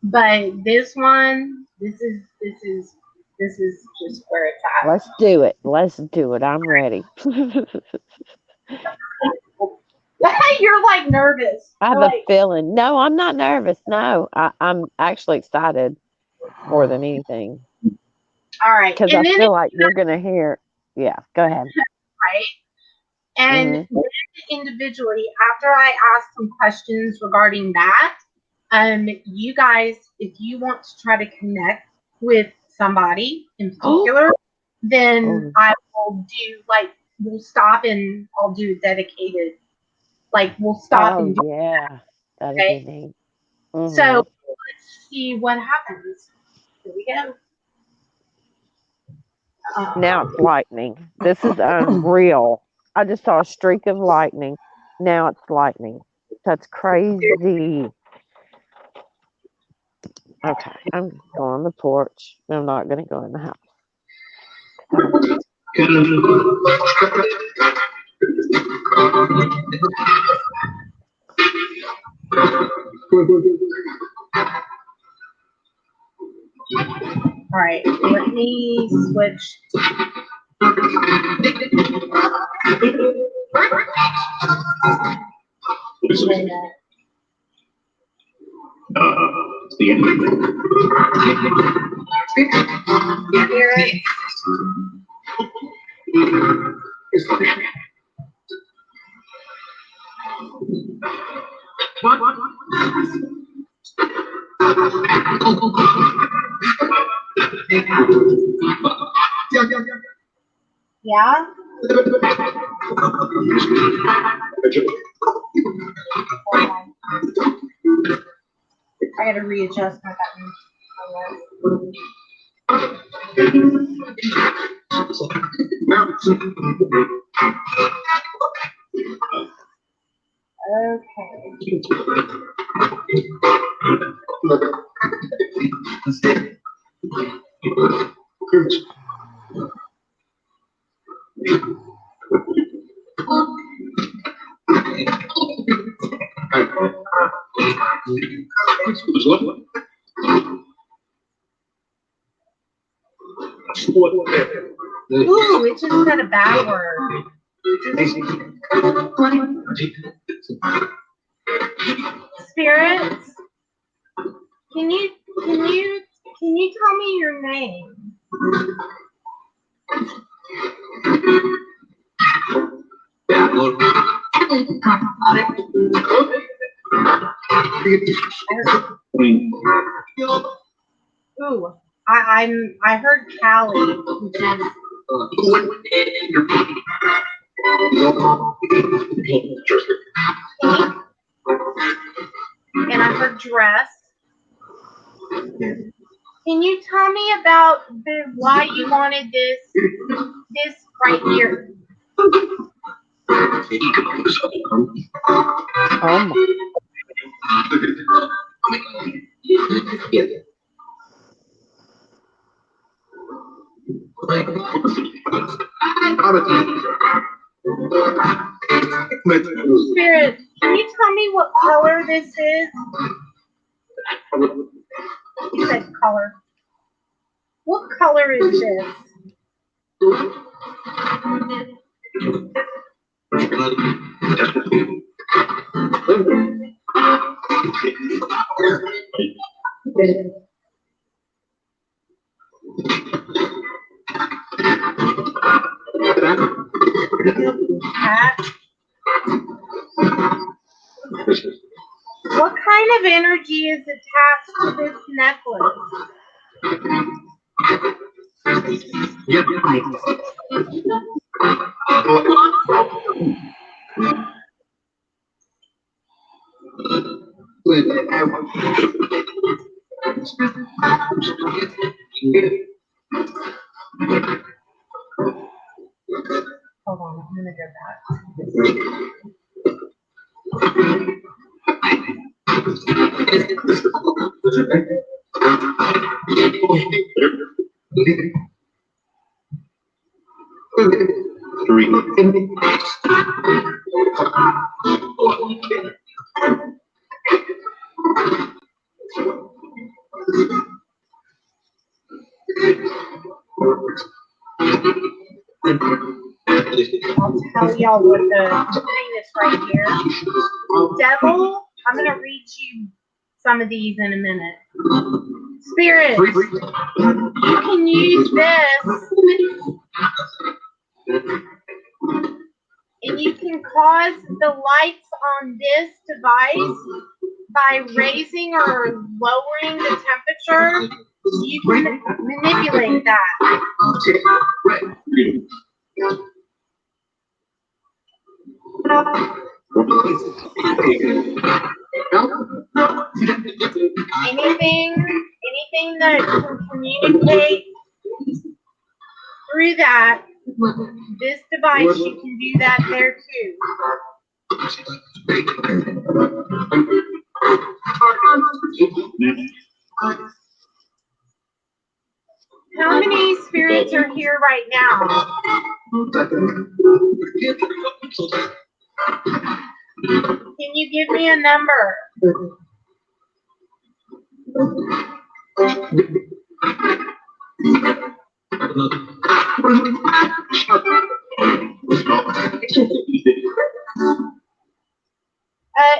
but this one, this is just where it's at. Let's do it. Let's do it. I'm ready. You're like nervous. I have You're a like, feeling. No, I'm not nervous. No, I'm actually excited more than anything all right, because and I then feel like you're gonna hear. Yeah, go ahead. right, and Mhm. then individually after I ask some questions regarding that, you guys, if you want to try to connect with somebody in particular, then Oh, I will do like we'll stop and I'll do dedicated. Like we'll stop oh and do yeah, that'd be okay. neat. So Mhm. let's see what happens. Here we go. Now it's lightning. This is unreal. I just saw a streak of lightning. Now it's lightning. That's crazy. Okay, I'm going on the porch. I'm not gonna go in the house. All right, let me switch. The end. Spirit. Yeah. Hold on. I gotta readjust my button. Okay. Ooh, it just said a bad word. Spirits, can you can you tell me your name? Ooh, I heard Callie, which is and I heard dress. Can you tell me about why you wanted this right here? Oh my. Spirit, can you tell me what color this is? You said color. What color is this? Cat. What kind of energy is attached to this necklace? Hold on, I'm gonna go back. I'll tell y'all what the thing is right here. Devil, I'm going to read you some of these in a minute. Spirits, you can use this, and you can cause the lights on this device by raising or lowering the temperature. You can manipulate that. Anything that can communicate through that, this device, you can do that there too. How many spirits are here right now? Can you give me a number?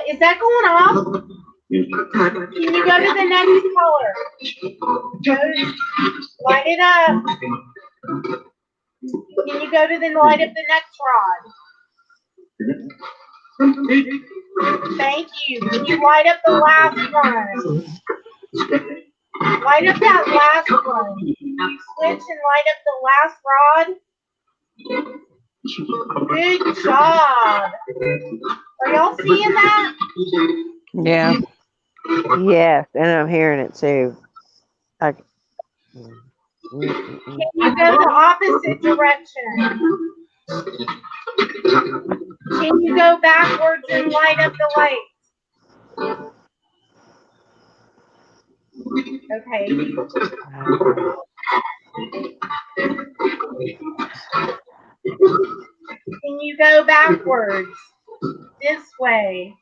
Is that going off? Can you go to the next color? Light it up. Can you go to the light up the next rod? Thank you. Can you light up the last one? Light up that last one. You switch and light up the last rod. Good job. Are y'all seeing that? Yeah. Yes, and I'm hearing it too. I, Can you go the opposite direction? Can you go backwards and light up the light? Okay. Can you go backwards? This way.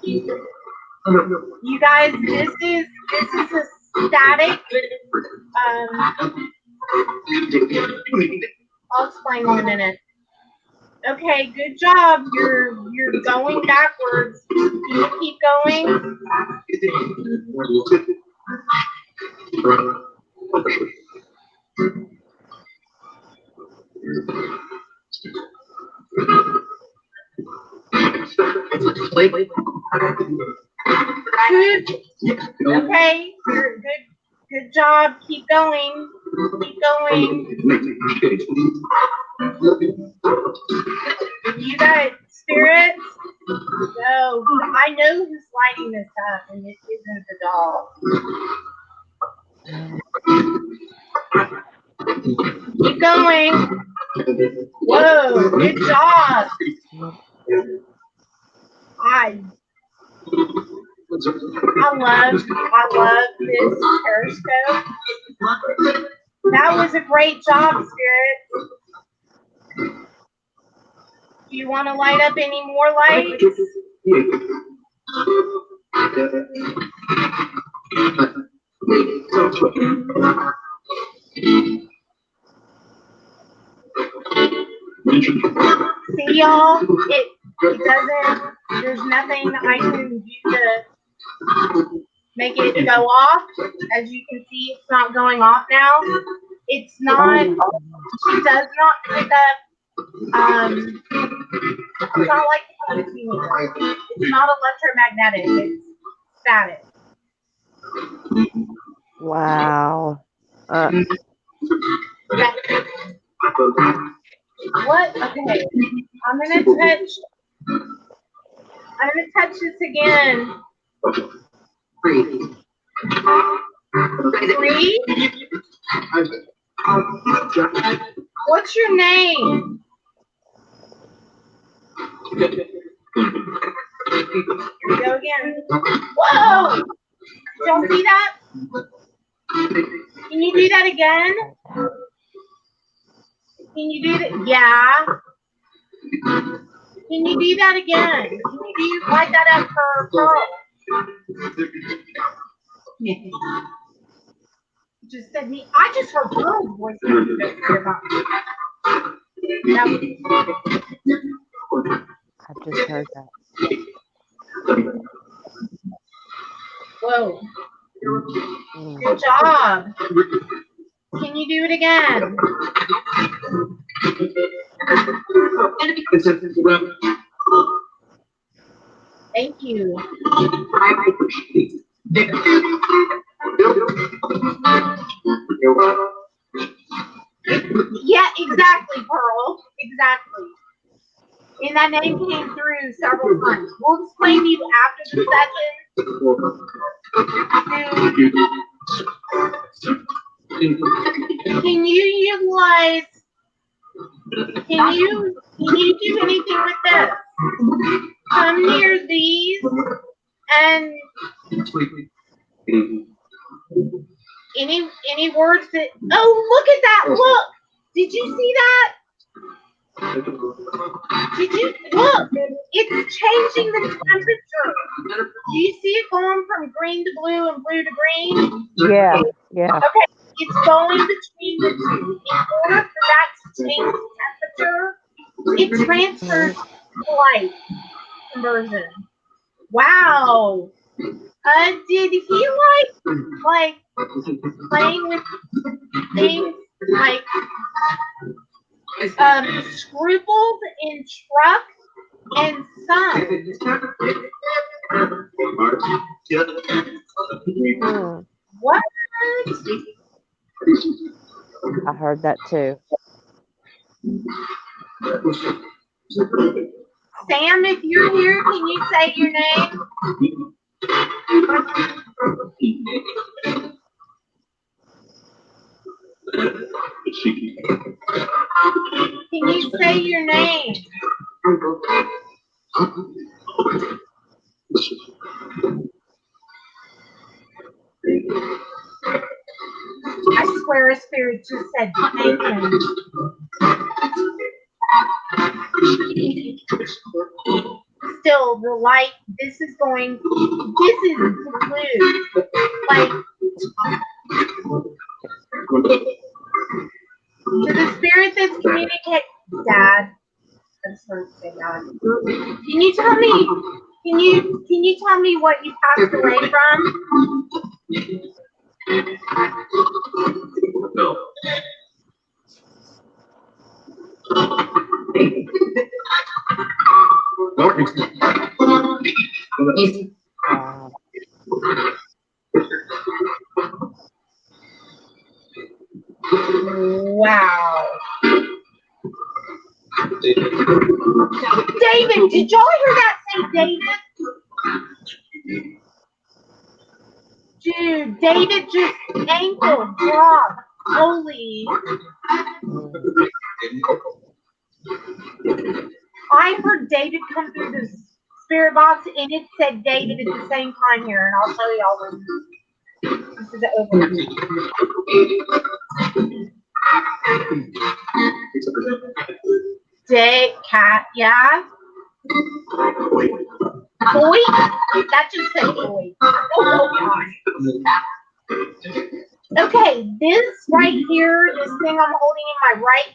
You guys, this is a static. I'll explain in a minute. Okay, good job. You're going backwards. Can you keep going? Good. Okay, you're good. Good job. Keep going. Keep going. You got spirits? No, I know who's lighting this up, and it isn't the doll. Keep going. Whoa, good job. I love this periscope. That was a great job, Spirit. Do you want to light up any more lights? See, y'all, it doesn't, there's nothing I can do to make it go off. As you can see, it's not going off now. It's not, it does not pick up, it's not like the computer. It's not electromagnetic, it's static. wow. What? Okay. I'm gonna touch this again. Three? What's your name? Here we go again. Whoa! Did y'all see that? Can you do that again? Can you do that? Yeah. Can you do that again? Can you light that up for Pearl? Just said me. I just heard Pearl's voice. I just heard that. Whoa. Mm. Good job. Can you do it again? Thank you. Yeah, exactly, Pearl. Exactly. And that name came through several times. We'll explain to you after the session. Can you utilize? Can you do anything with this? Come near these and any words that. Oh, look at that! Look! Did you see that? Did you look? It's changing the temperature. Do you see it going from green to blue and blue to green? Yeah, yeah. Okay, it's going between the two. In order for that to change temperature, it transfers to light conversion. Wow. Did he like playing with things like scruples in truck and sun? What? I heard that too. Sam, if you're here, can you say your name? Can you say your name? I swear a spirit just said Nathan. Still, the light, this is blue. Like, to the spirit that's communicating, Dad. I'm sorry to say Dad. Can you tell me what you passed away from? Wow. David, did y'all hear that say David? Dude, David just ankle dropped. Holy. I heard David come through the spirit box and it said David at the same time here, and I'll show y'all this is over. Cat, yeah. Boy? That just said boy. Oh gosh. Okay, this right here, this thing I'm holding in my right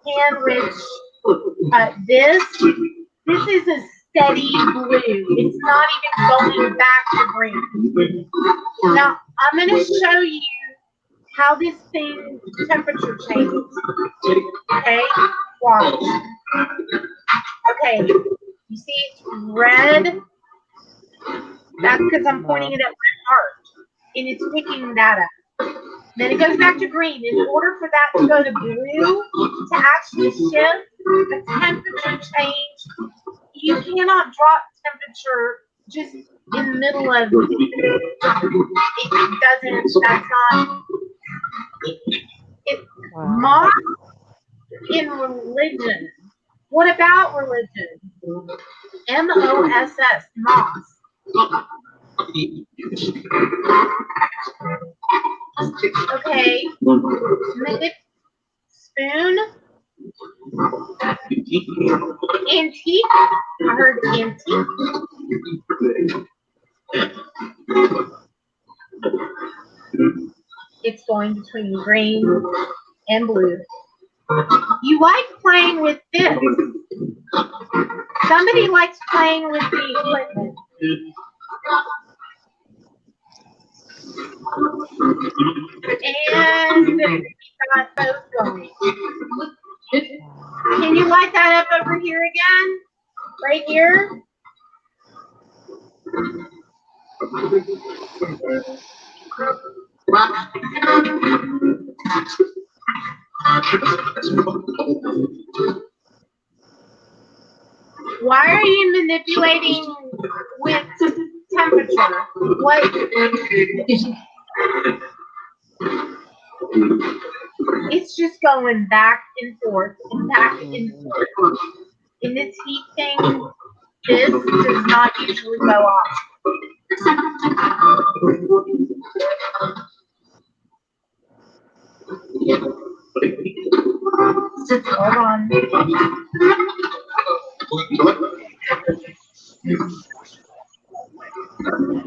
hand, which this is a steady blue. It's not even going back to green. Now I'm gonna show you how this thing temperature changes. Okay, watch. Okay, you see it's red. That's because I'm pointing it at my heart, and it's picking that up. Then it goes back to green. In order for that to go to blue, to actually shift the temperature change, you cannot drop temperature just in the middle of it. It doesn't. That's not. Moss in religion. What about religion? M-O-S-S, moss. Okay. Spoon. Antique. I heard antique. It's going between green and blue. You like playing with this. Somebody likes playing with the equipment. And we got those going. Can you light that up over here again? Right here? Why are you manipulating with temperature? What? It's just going back and forth and back and forth. In this heat thing, this does not usually go off. Hold on.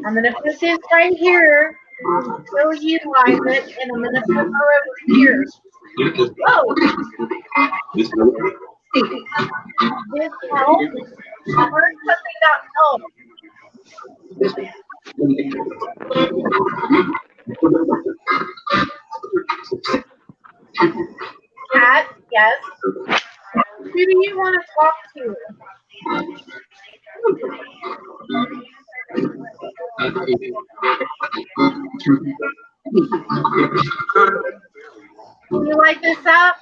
I'm going to put this right here until you utilize it, and I'm going to put her over here. Oh! This help? I heard something about help. Cat, yes. Who do you want to talk to? Can you light this up?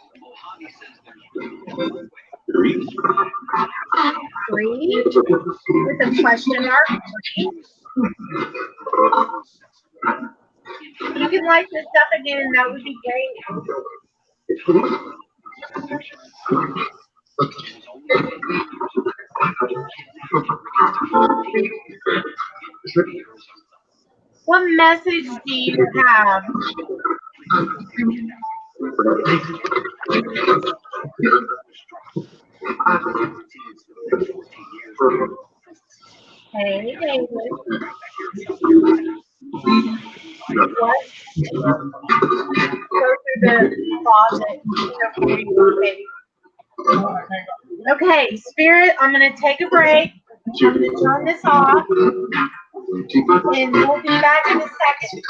3 with a question mark. 3. You can light this up again, that would be great. What message do you have? Hey, David. What? Go through the closet. Okay, Spirit, I'm going to take a break. I'm going to turn this off. And we'll be back in a second.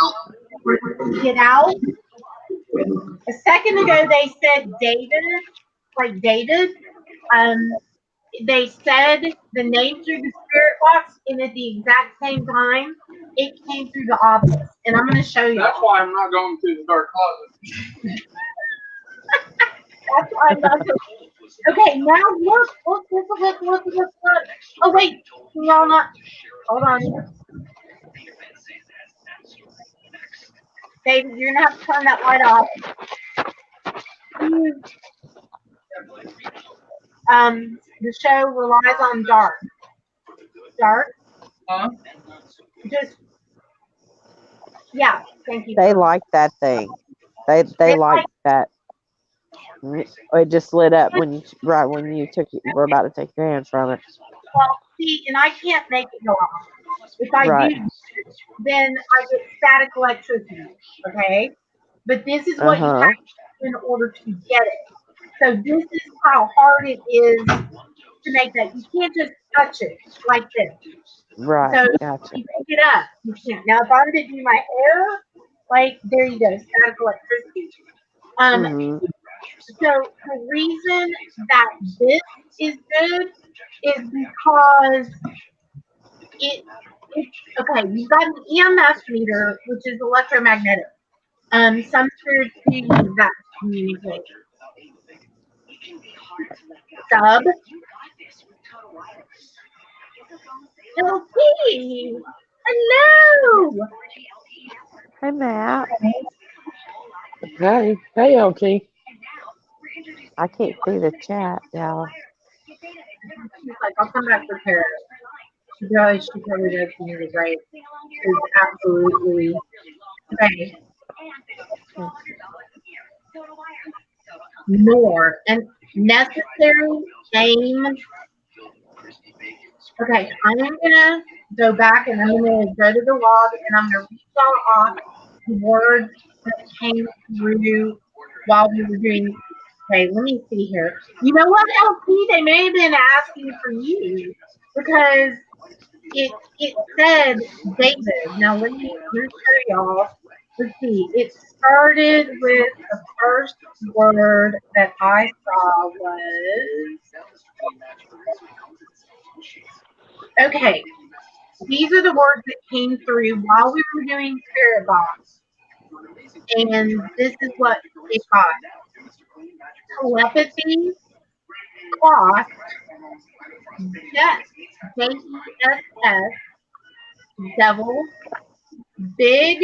Get out. A second ago, they said David, like David. They said the name through the spirit box, and at the exact same time, it came through the obelisk. And I'm going to show you. That's why I'm not going through the dark closet. That's why I'm not going. Okay, now look. Oh, wait. Can y'all not? Hold on. David, you're going to have to turn that light off. The show relies on dark. Dark? Huh? Just, yeah, thank you. They like that thing. They like that. It just lit up when you were about to take your hand from it. Well, see, and I can't make it go off. If I Right. do, then I get static electricity, okay? But this is what you have to do in order to get it. So this is how hard it is to make that. You can't just touch it like this. Right. So Gotcha. you pick it up. You can't. Now, if I'm to do my hair, like, there you go, static electricity. So the reason that this is good is because it's okay. You've got an EMF meter, which is electromagnetic. Some spirits do use that to communicate. Sub. LP. Hello. Hey, Matt. Hey, LT. I can't see the chat now. She's like, I'll come back prepared. She probably does communicate, right? It's absolutely okay. More and necessary, aim. Okay, I'm gonna go back and I'm gonna go to the log and I'm gonna read all off the words that came through while we were doing. Okay, let me see here. You know what, LP? They may have been asking for you because it said David. Now let me show y'all. Let's see. It started with the first word that I saw was okay. These are the words that came through while we were doing Spirit Box, and this is what it got: telepathy, cloth, DESS, devil, big,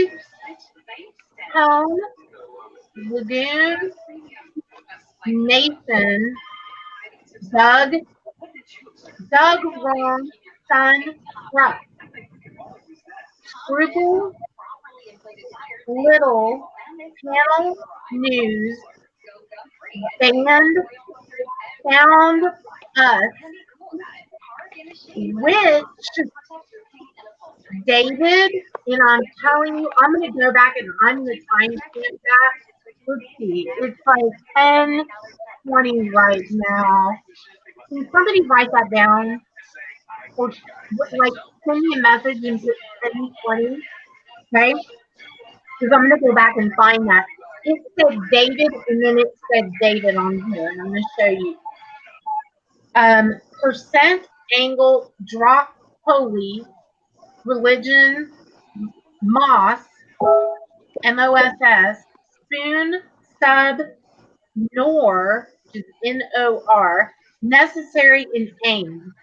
tone, lagoon, Nathan, Doug, wrong, sun, rough, scruple, little, panel, news, band, found, us, which David, and I'm telling you, I'm going to go back and I'm going to timestamp that. Let's see, it's like 10:20 right now. Can somebody write that down? Or like send me a message and put 10:20, okay? Because I'm going to go back and find that. It said David and then it said David on here, and I'm going to show you. Percent, angle, drop, holy, religion, moss, MOSS, spoon, sub, nor, which is NOR, necessary and aim.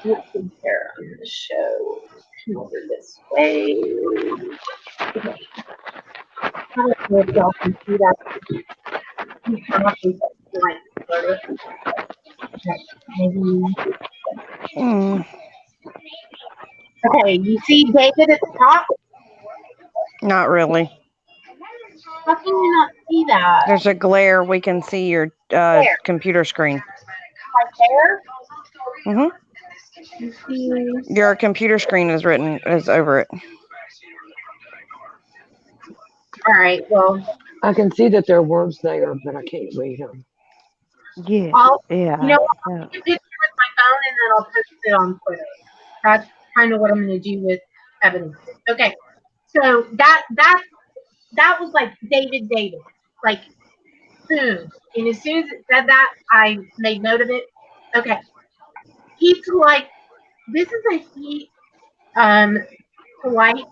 Let's see here. I'm going to show. Come over this way. Okay. I don't know if y'all can see that. You come up with that line further. Okay, maybe. Okay, you see David at the top? Not really. How can you not see that? There's a glare. We can see your There. computer screen. Right there? Mhm. You see? Your computer screen is over it. All right, well, I can see that there are words there, but I can't read them. Yeah. you know what? I'll take a picture with my phone and then I'll post it on Twitter. That's kind of what I'm going to do with evidence. Okay, so that was like David, like boom. And as soon as it said that, I made note of it. Okay, heat to light. This is a heat to light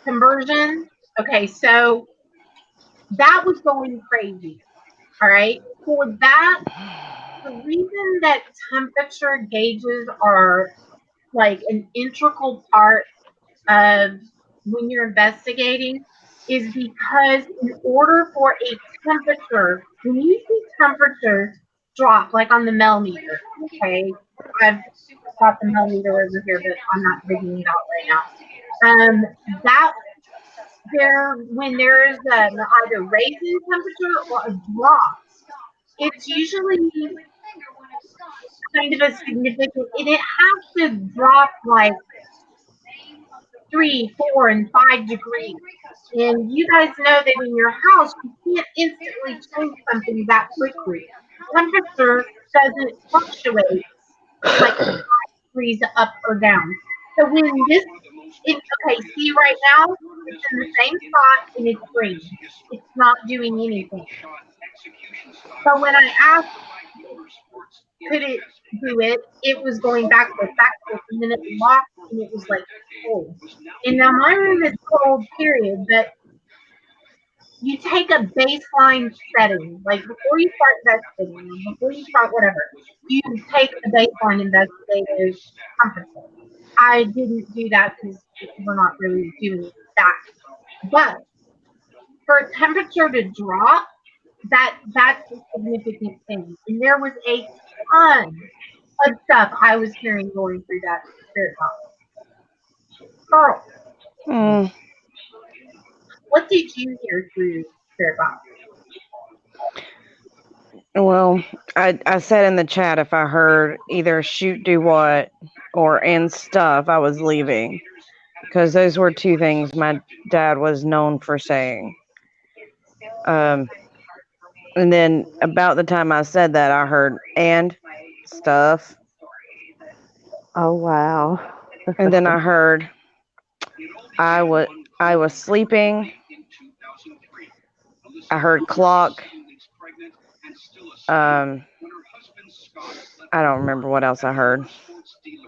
conversion. Okay, so that was going crazy. All right, for that, the reason that temperature gauges are like an integral part of when you're investigating is because in order for a temperature, when you see temperature drop, like on the millimeter, okay, I've got the millimeter over here, but I'm not digging it out right now. That when there is either raising temperature or a drop, it's usually kind of a significant, and it has to drop like 3, 4, and 5 degrees. And you guys know that in your house, you can't instantly change something that quickly. Temperature doesn't fluctuate like 5 degrees up or down. So when okay, see right now, it's in the same spot and it's green. It's not doing anything. So when I asked, could it do it? It was going backwards, and then it locked, and it was like cold. And now my room is cold, period. But you take a baseline setting, like before you start investigating, before you start whatever, you take a baseline investigative temperature. I didn't do that because we're not really doing that. But for a temperature to drop, that's a significant thing. And there was a ton of stuff I was hearing going through that spirit box. Carl, what did you hear through spirit box? Well, I said in the chat if I heard either shoot, do what, or and stuff, I was leaving. Because those were two things my dad was known for saying. And then about the time I said that, I heard and stuff. Oh wow. And then I heard I was sleeping. I heard clock. I don't remember what else I heard.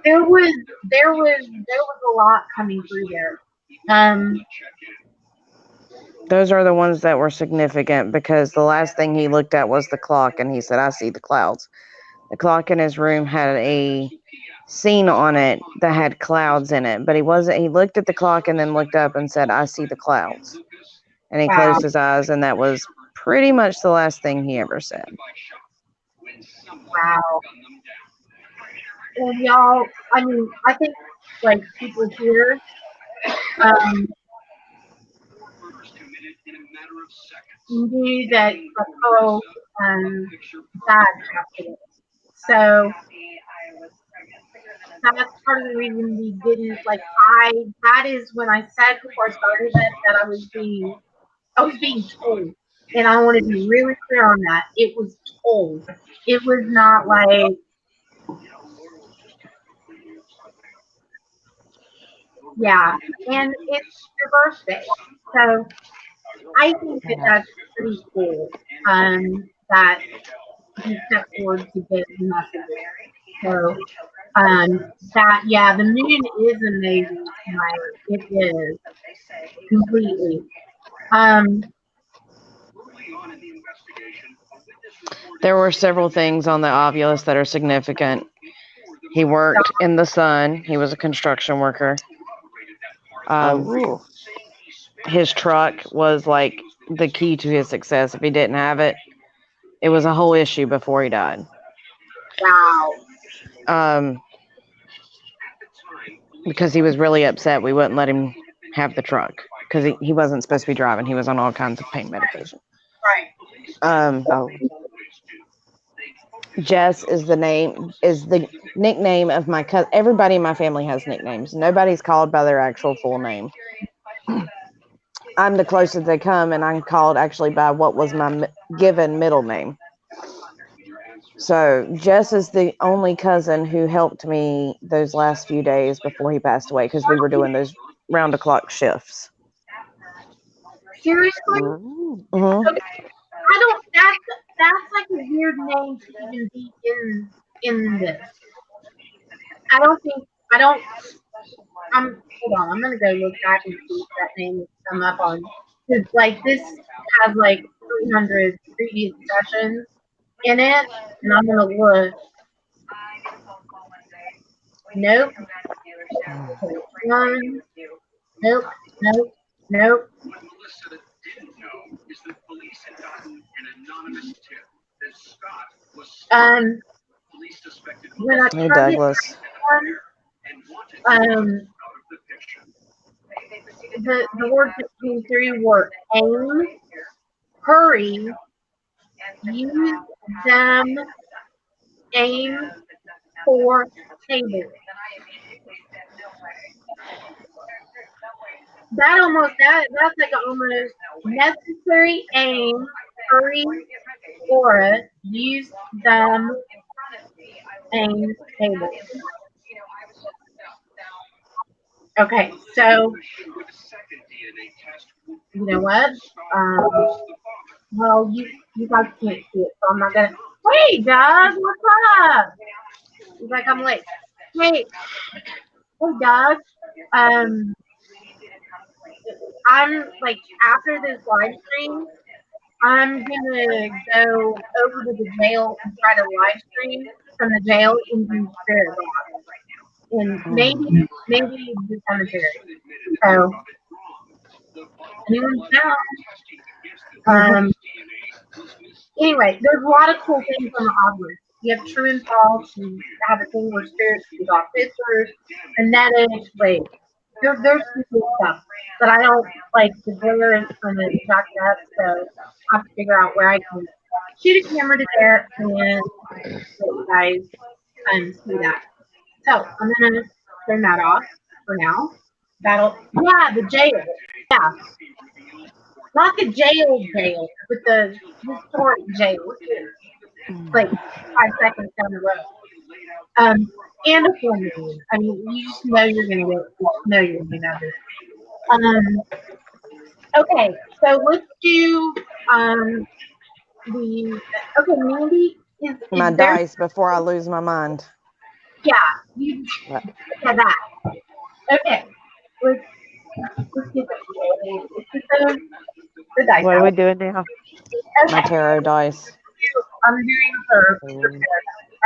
There was a lot coming through there. Those are the ones that were significant because the last thing he looked at was the clock and he said, I see the clouds. The clock in his room had a scene on it that had clouds in it, but he looked at the clock and then looked up and said, I see the clouds. And he Wow. closed his eyes, and that was pretty much the last thing he ever said. Wow. Well, y'all, I mean, I think like people here, knew that Carl died after this. So that's part of the reason we didn't that is when I said before I started that I was being told. And I want to be really clear on that. It was told. It was not like, yeah. And it's your birthday. So I think that that's pretty cool. That he stepped forward to get the message. So, the moon is amazing tonight. It is completely. There were several things on the Ovilus that are significant. He worked in the sun. He was a construction worker. Oh. His truck was like the key to his success. If he didn't have it, it was a whole issue before he died. Wow. Because he was really upset we wouldn't let him have the truck because he wasn't supposed to be driving. He was on all kinds of pain medication. Right. Oh. Jess is the nickname of my cousin. Everybody in my family has nicknames. Nobody's called by their actual full name. I'm the closest they come, and I'm called actually by what was my given middle name. So Jess is the only cousin who helped me those last few days before he passed away because we were doing those round-the-clock shifts. Seriously? Mm-hmm. Okay. I don't. That's like a weird name to even be in this. I don't think. I don't. Hold on. I'm gonna go look back and see if that name has come up on. Because like this has like 300 previous sessions in it, and I'm gonna look. Nope. Nope. Nope. Nope. When I Hey, target Douglas. the words that came through were aim, hurry, use them, aim for table. That's like an almost necessary aim, hurry, aura, use them, aim table. Okay, so you know what? Well, you guys can't see it, so I'm not gonna. Hey, Doug, what's up? He's like, I'm late. Hey, Doug. I'm like after this live stream, I'm gonna go over to the jail and try to live stream from the jail into Spirit Box, and maybe do commentary. So anyone's down. Anyway, there's a lot of cool things on the Ovilus. You have true and false. You have a thing where spirits can draw pictures, phonetics, like there's some cool stuff. But I don't like the glare is gonna jack it up, so I have to figure out where I can shoot a camera to there and let you guys see that. So I'm gonna turn that off for now. Yeah, the jail. Yeah, not the jail, but the historic jail. Like 5 seconds down the road. And a full moon. I mean, you just know you're gonna get it. Okay, so let's do the okay, Mandy My is there? dice before I lose my mind. Yeah, you yeah, that. Okay, let's get the dice What are we out. doing now? My Okay, tarot dice. I'm doing her paradise.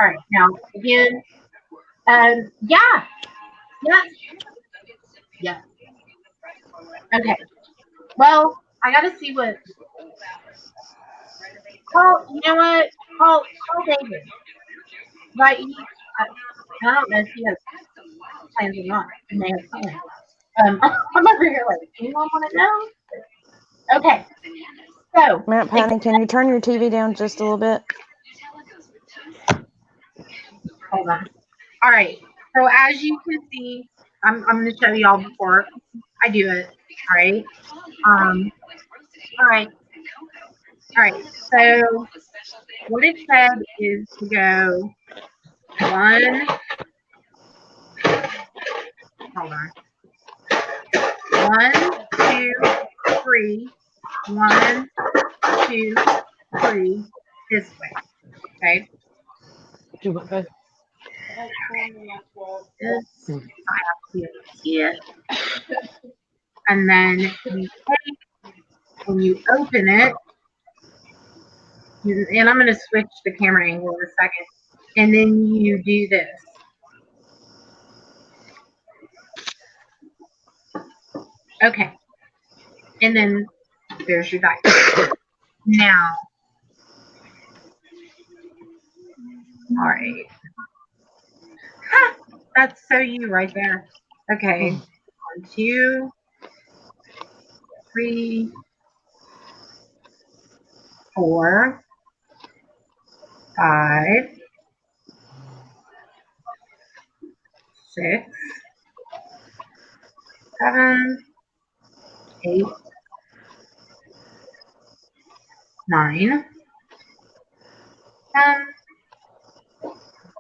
All right, now again. Yeah, yes, yes. Okay. Well, I gotta see what. You know what? Call David. Right? I don't know if he has plans or not. He may have plans. I'm over here like, anyone want to know? Okay. So, Matt, Patty, can you turn your TV down just a little bit? hold on. All right. So as you can see, I'm going to show y'all before I do it. All right. All right. All right. So what it said is to go 1. Hold on. 1, 2, 3. 1, 2, 3. This way. Okay. Do what, babe? This. I have to see it. And then you take, when you open it, and I'm going to switch the camera angle in a second, and then you do this. Okay. And then there's your dice. Now, all right. Ha! That's so you right there. Okay. 1, 2, 3, 4, 5, 6, 7, 8, 9, 10,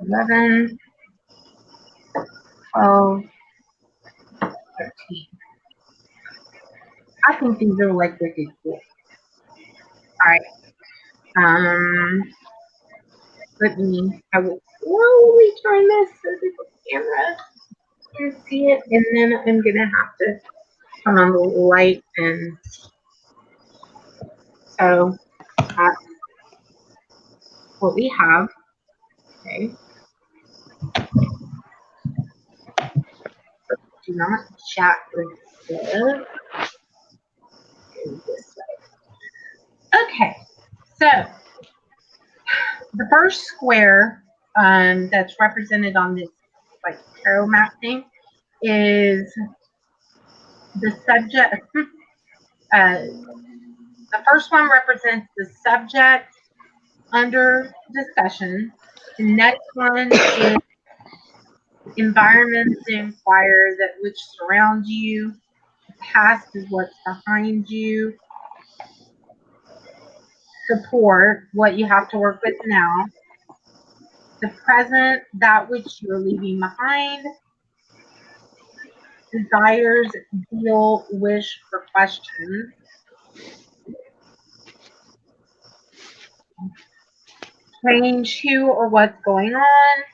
11, 12, 13. I think these are like wicked cool. All right. I will slowly turn this so that the camera can see it, and then I'm gonna have to turn on the light, and so that's what we have. Okay. Do not chat with this. Go this way. Okay. So the first square that's represented on this like tarot map thing is the subject. The first one represents the subject under discussion. The next one is environments to inquire that which surrounds you. The past is what's behind you. Support, what you have to work with now. The present, that which you're leaving behind. Desires, deal, wish, for questions. Change who or what's going on.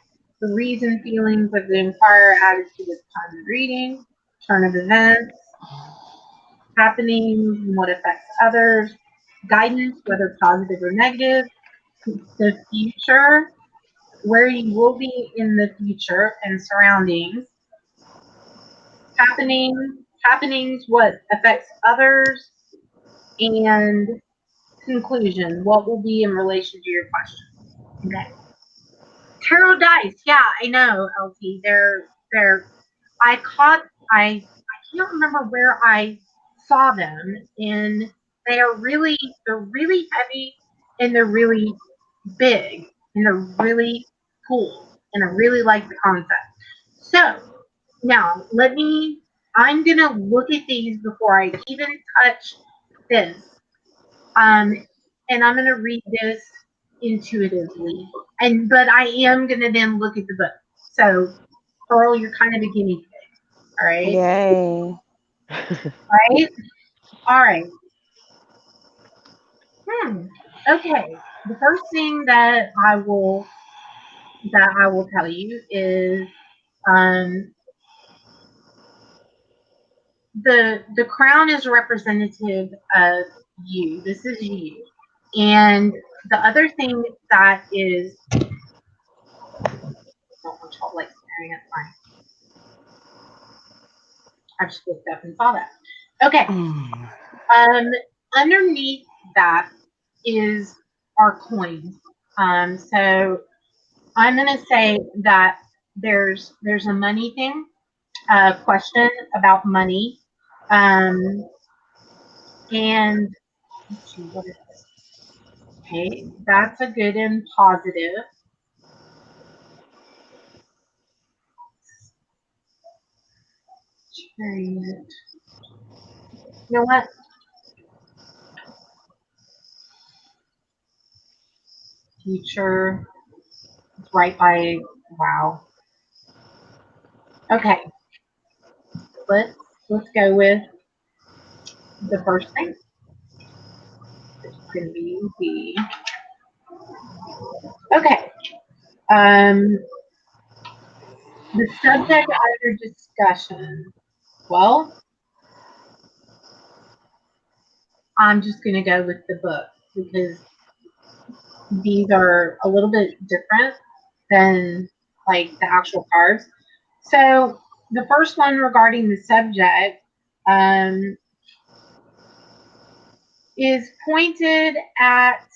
The reason, feelings of the inquirer, attitude at the time of reading. Turn of events. Happenings and what affects others. Guidance, whether positive or negative. The future, where you will be in the future and surroundings. Happenings, what affects others, and conclusion, what will be in relation to your question. Okay. Tarot dice, yeah, I know, LT. I can't remember where I saw them, and they're really heavy. and they're really big, and they're really cool, and I really like the concept. So now I'm gonna look at these before I even touch this. And I'm gonna read this intuitively. But I am gonna then look at the book. So Pearl, you're kind of a guinea pig. All right. Yay. Right? All right. Okay. The first thing that I will tell you is the crown is representative of you. This is you. And the other thing that is I don't want y'all like staring at mine. I just looked up and saw that. Okay. Underneath that is our coins. So I'm gonna say that there's a money thing, question about money, and let's see what is this. Okay, that's a good and positive. Chariot. You know what? Future. It's right by. Wow. Okay. Let's go with the first thing. It's gonna be the. Okay. The subject under discussion. Well, I'm just going to go with the book because these are a little bit different than like the actual cards. So the first one regarding the subject is pointed at,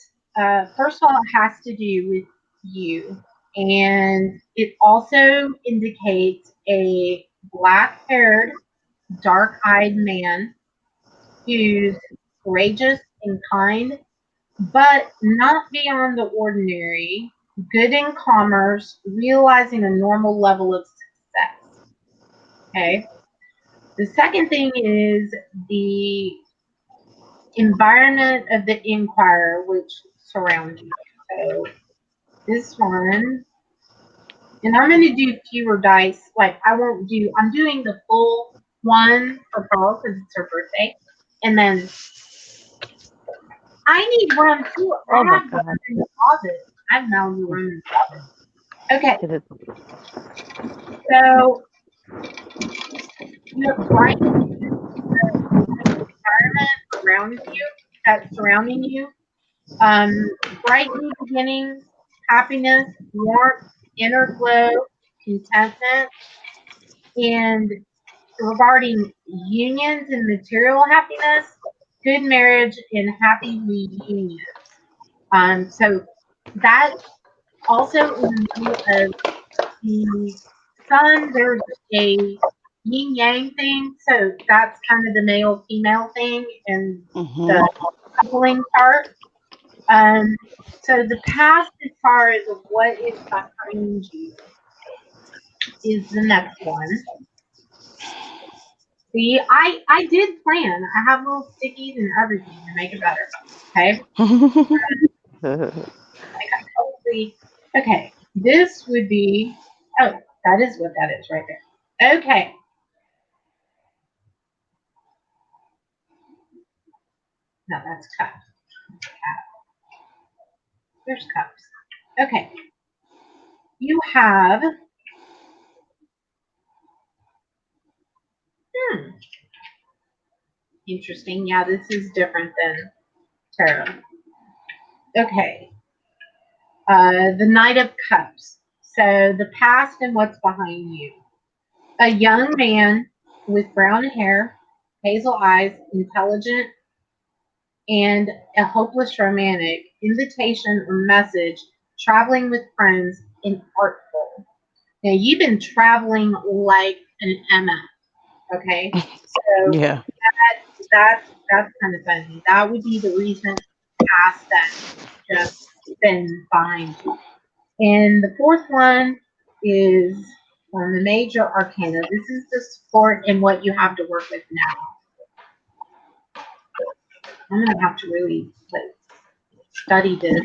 first of all, it has to do with you. And it also indicates a black haired, dark eyed man who's courageous and kind, but not beyond the ordinary, good in commerce, realizing a normal level of success. Okay. The second thing is the environment of the inquirer which surrounds you. So this one, and I'm going to do fewer dice. Like I'm doing the full one for Pearl because it's her birthday. And then I need rum too. Oh my I have God. rum in the closet. I have Malibu rum in the closet. Okay, It is- so you have bright environment around you that's surrounding you. Bright new beginnings, happiness, warmth, inner glow, contentment, and regarding unions and material happiness, good marriage and happy reunions. So that also in the middle of the sun, there's a yin yang thing. So that's kind of the male female thing and the coupling part. So the past as far as what is behind you is the next one. See, I did plan. I have little stickies and everything to make it better. Okay. Okay. This would be. Oh, that is what that is right there. Okay. No, that's cups. There's cups. Okay. You have. Interesting. Yeah, this is different than tarot. Okay. The Knight of Cups. So the past and what's behind you. A young man with brown hair, hazel eyes, intelligent, and a hopeless romantic. Invitation or message. Traveling with friends and artful. Now you've been traveling like an MF. Okay. So Yeah. that's kind of funny. That would be the reason past that just been behind you. And the fourth one is on the major arcana. This is the support and what you have to work with now. I'm gonna have to really like study this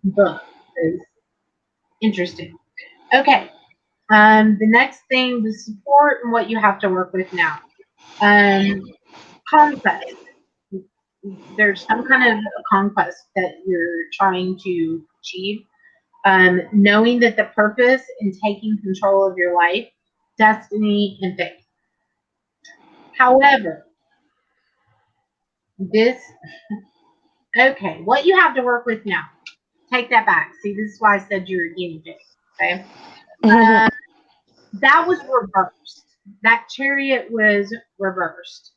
book. It's interesting. Okay. The next thing, the support and what you have to work with now. Conquest. There's some kind of conquest that you're trying to achieve. Knowing that the purpose and taking control of your life, destiny, and faith. However, this, okay, what you have to work with now, take that back. See, this is why I said you're a guinea pig, okay? That was reversed. That chariot was reversed.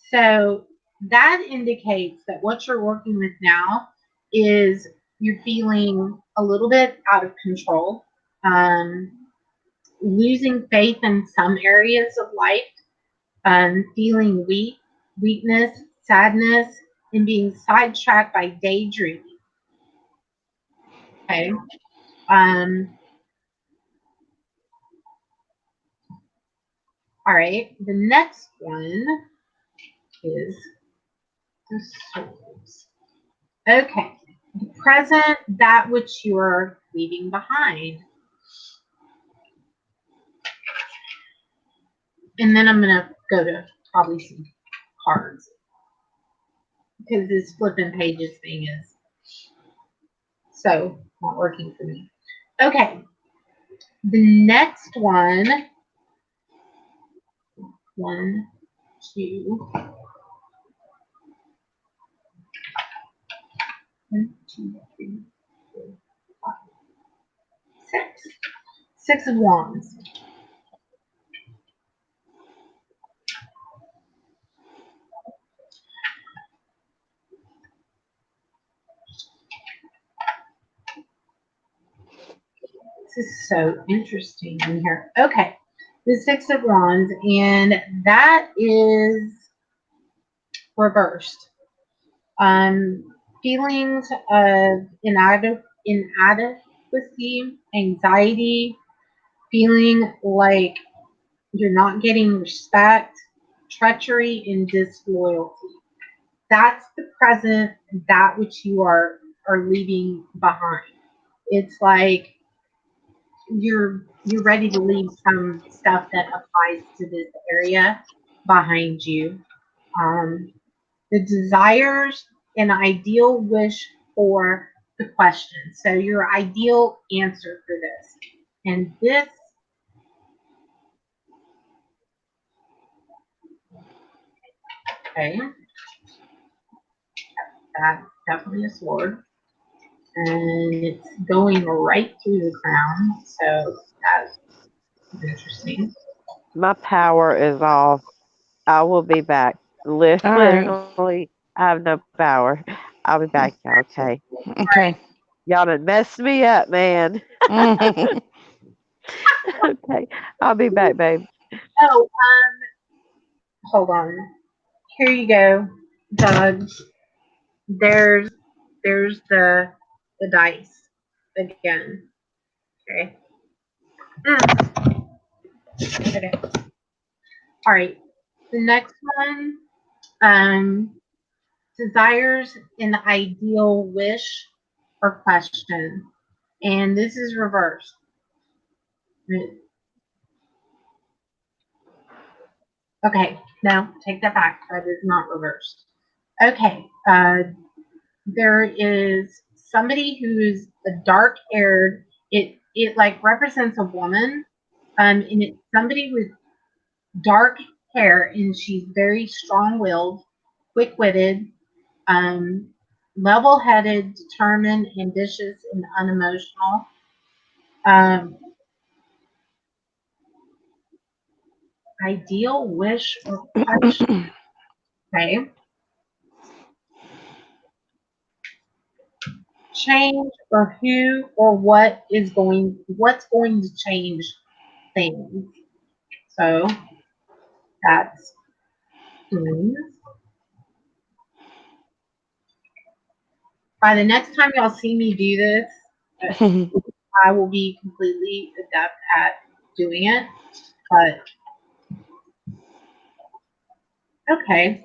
So that indicates that what you're working with now is you're feeling a little bit out of control, losing faith in some areas of life, feeling weakness, sadness, and being sidetracked by daydreaming. Okay. All right. The next one is the swords. Okay. The present, that which you're leaving behind. And then I'm going to go to probably some cards because this flipping pages thing is so not working for me. Okay. The next one, 1, 2, 1, 2, 3, 4, 5, 6. 6 of Wands. This is so interesting in here. Okay, the 6 of Wands, and that is reversed. Feelings of inadequacy, anxiety, feeling like you're not getting respect, treachery, and disloyalty. That's the present, that which you are leaving behind. It's like you're ready to leave some stuff that applies to this area behind you. The desires and ideal wish for the question. So your ideal answer for this. And this, okay, that's definitely a sword. And it's going right through the crown. So that's interesting. My power is off. I will be back. All right. Literally, I have no power. I'll be back, y'all. Okay. Okay. Y'all done messed me up, man. Mhm. Okay. I'll be back, babe. Oh, hold on. Here you go, Doug. There's the dice again. Okay. Okay. All right. The next one, desires an ideal wish or question, and this is reversed. Okay. No, take that back. That is not reversed. Okay. There is somebody who's a dark haired. It like represents a woman, and it's somebody with dark hair, and she's very strong willed, quick witted, um, level headed, determined, ambitious, and unemotional. Um, Ideal wish or question. Okay. Change or who or what's going to change things. So that's things. By the next time y'all see me do this, I will be completely adept at doing it. But okay.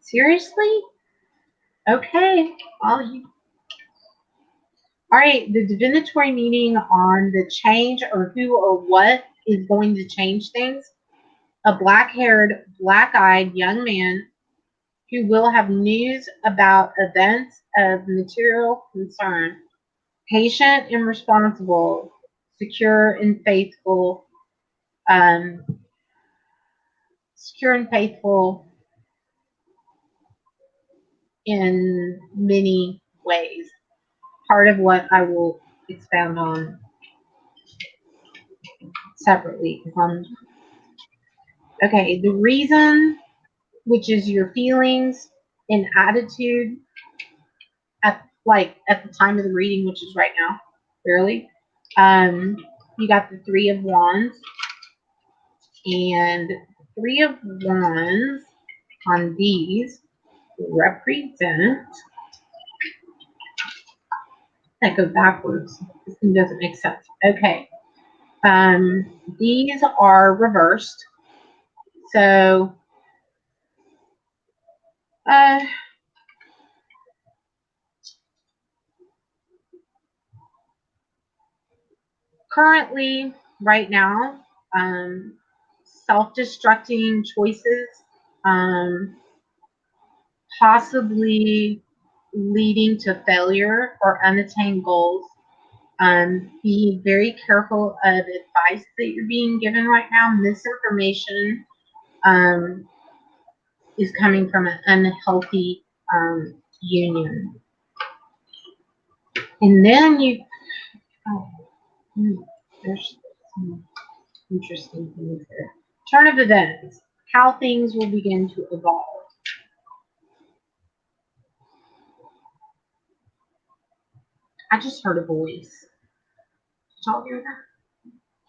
Seriously? Okay. All right. The divinatory meaning on the change or who or what is going to change things. A black-haired, black-eyed young man who will have news about events of material concern. Patient and responsible, secure and faithful, um, secure and faithful in many ways. Part of what I will expound on separately. Okay, the reason, which is your feelings and attitude at the time of the reading, which is right now, barely. You got the Three of Wands, and Three of Wands on these represent. That go backwards. This thing doesn't make sense. Okay. These are reversed. So, currently, right now, self-destructing choices, possibly leading to failure or unattained goals. Be very careful of advice that you're being given right now. Misinformation is coming from an unhealthy union. And then there's some interesting things there. Turn of events, how things will begin to evolve. I just heard a voice. Did y'all hear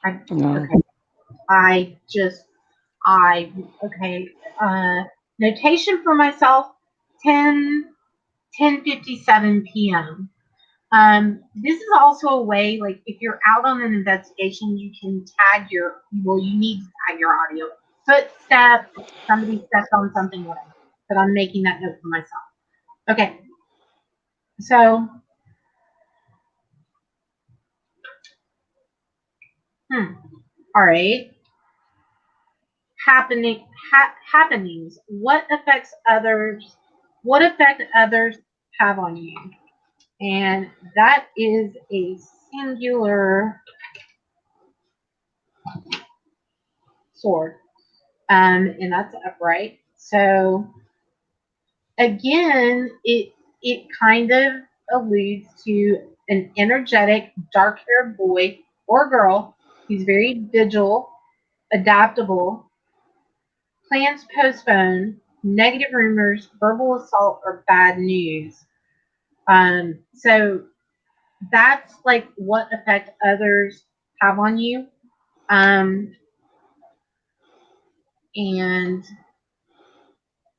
that? No. Okay. Okay. Notation for myself, 10:57 p.m. This is also a way, like if you're out on an investigation, you can you need to tag your audio. Footsteps, somebody stepped on something, whatever. But I'm making that note for myself. Okay. So, all right. Happenings. What effect others have on you? And that is a singular sword. And that's upright. So again, it kind of alludes to an energetic, dark-haired boy or girl who's very vigil, adaptable, plans postponed, negative rumors, verbal assault, or bad news. So that's like what effect others have on you. And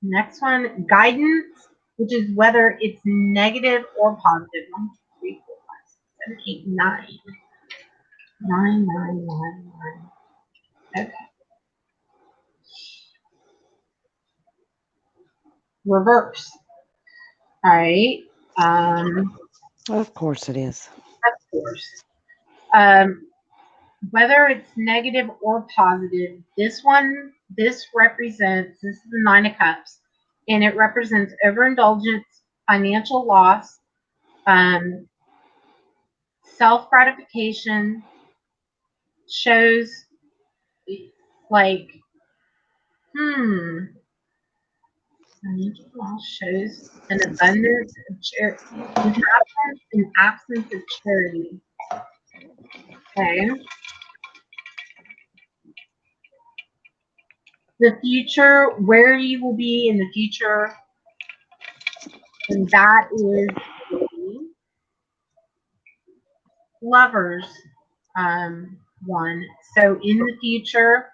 next one, guidance, which is whether it's negative or positive. 1, 2, 3, 4, 5, 6, 7, 8, 9. 9, 9, 9, 9. Okay. Reverse. All right. Of course it is. Of course. Whether it's negative or positive, this represents, this is the Nine of Cups, and it represents overindulgence, financial loss, self-gratification, shows like, financial loss shows an abundance of an absence of charity. Okay. The future, where you will be in the future, and that is the Lovers one. So in the future,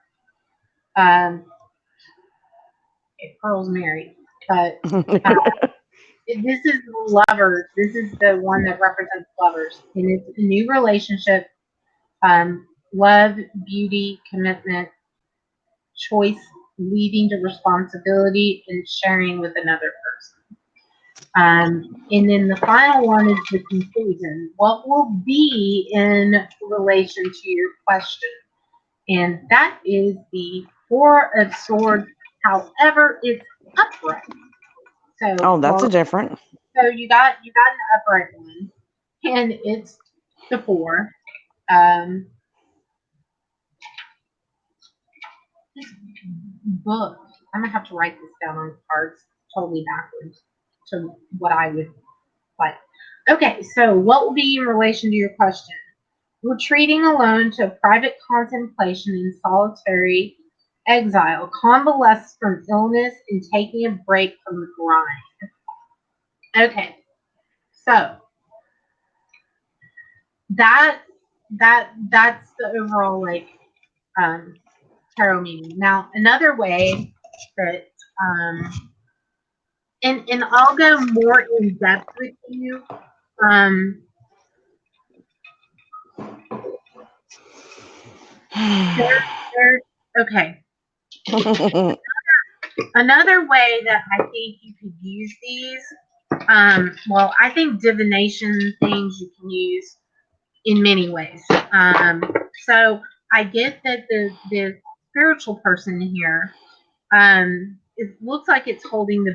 Okay, Pearl's married, but this is lovers. This is the one that represents lovers, and it's a new relationship. Love, beauty, commitment, choice, leading to responsibility, and sharing with another person. And then the final one is the conclusion. What will be in relation to your question? And that is the Four of Swords. However, it's upright. So, Oh, that's a different. so you got an upright one, and it's the four. Um, this book. I'm gonna have to write this down on cards, totally backwards to what I would like. Okay, so what will be in relation to your question? Retreating alone to a private contemplation in solitary exile, convalesce from illness, and taking a break from the grind. Okay, so that's the overall tarot meaning. Now another way that and I'll go more in depth with you. Okay. Another way that I think you could use these, well, I think divination things you can use in many ways. So I get that the spiritual person here, it looks like it's holding the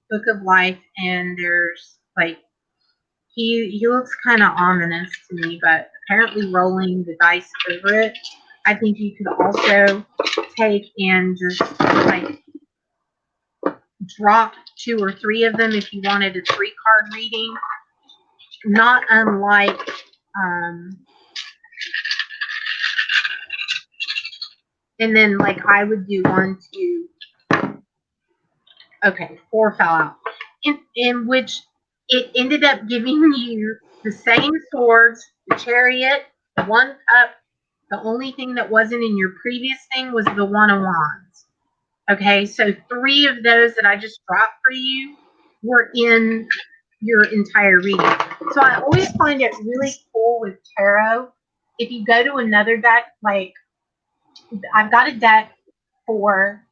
book of life, and there's like he looks kind of ominous to me, but apparently rolling the dice over it. I think you could also take and just like drop 2 or 3 of them if you wanted a 3-card reading. Not unlike and then like I would do 1, 2. Okay, 4 fell out. In which it ended up giving you the same swords, the chariot, the 1 cup. The only thing that wasn't in your previous thing was the 1 of wands. Okay, so 3 of those that I just dropped for you were in your entire reading. So I always find it really cool with tarot. If you go to another deck, like I've got a deck for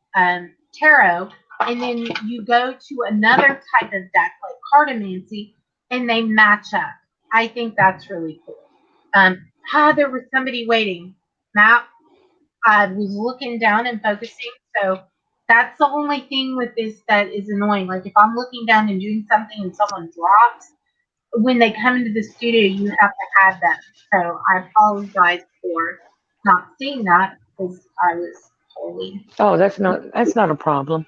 tarot, and then you go to another type of deck like cartomancy, and they match up. I think that's really cool. There was somebody waiting. Matt, I was looking down and focusing, so that's the only thing with this that is annoying. Like if I'm looking down and doing something and someone drops, when they come into the studio, you have to have them. So I apologize for not seeing that because I was totally, Oh, that's not a problem.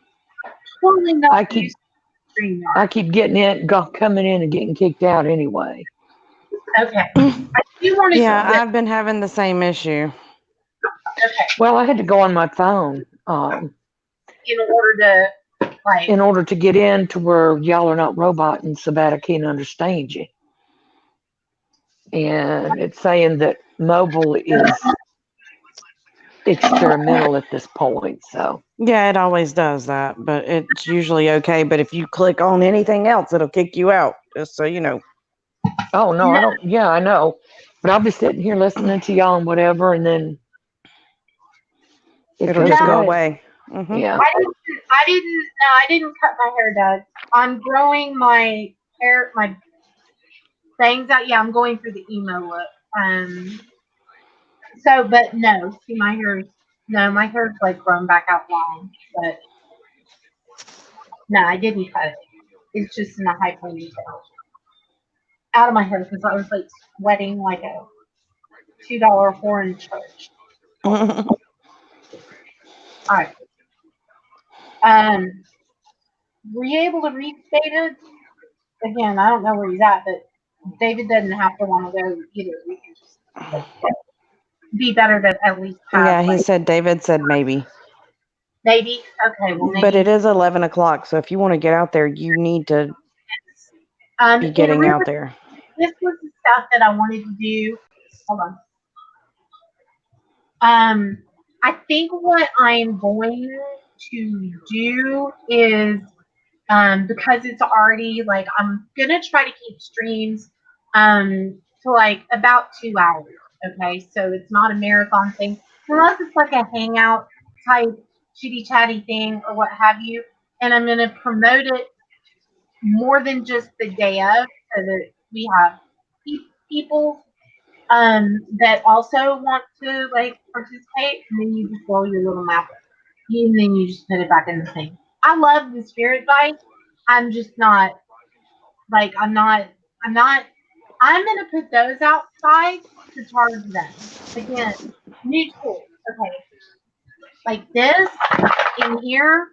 totally not I keep used to StreamYard. I keep getting in, coming in and getting kicked out anyway. Okay. I do want to Yeah, I've been having the same issue. okay. Well, I had to go on my phone In order to get in to where y'all are not robot and so bad I can't understand you. And it's saying that mobile is experimental at this point. So Yeah, it always does that, but it's usually okay. But if you click on anything else, it'll kick you out, just so you know. oh no, I don't. Yeah, I know, but I'll be sitting here listening to y'all and whatever, and then It'll goes just go away. away. Yeah. I didn't cut my hair, Doug. I'm growing my hair, my bangs out. Yeah, I'm going for the emo look. But no, see, my hair's like grown back out long. But no, I didn't cut it. It's just in a high ponytail out of my hair because I was like sweating like a $2 whore in church. All right. Were you able to reach David? Again, I don't know where he's at, but David doesn't have to want to go either. We can just be better to at least have. Yeah, he said. David said maybe. Maybe. Okay. Well, maybe. But it is 11 o'clock, so if you want to get out there, you need to be getting out there. This was the stuff that I wanted to do. Hold on. I think what I am going to do is because it's already like I'm gonna try to keep streams to like about 2 hours. Okay, so it's not a marathon thing unless it's like a hangout type chitty chatty thing or what have you. And I'm gonna promote it more than just the day of, so that we have people that also want to like participate, and then you just roll your little map, and then you just put it back in the thing. I love the spirit dice. I'm just not like I'm not I'm gonna put those outside to charge them. Again, new tools. Okay. Like this in here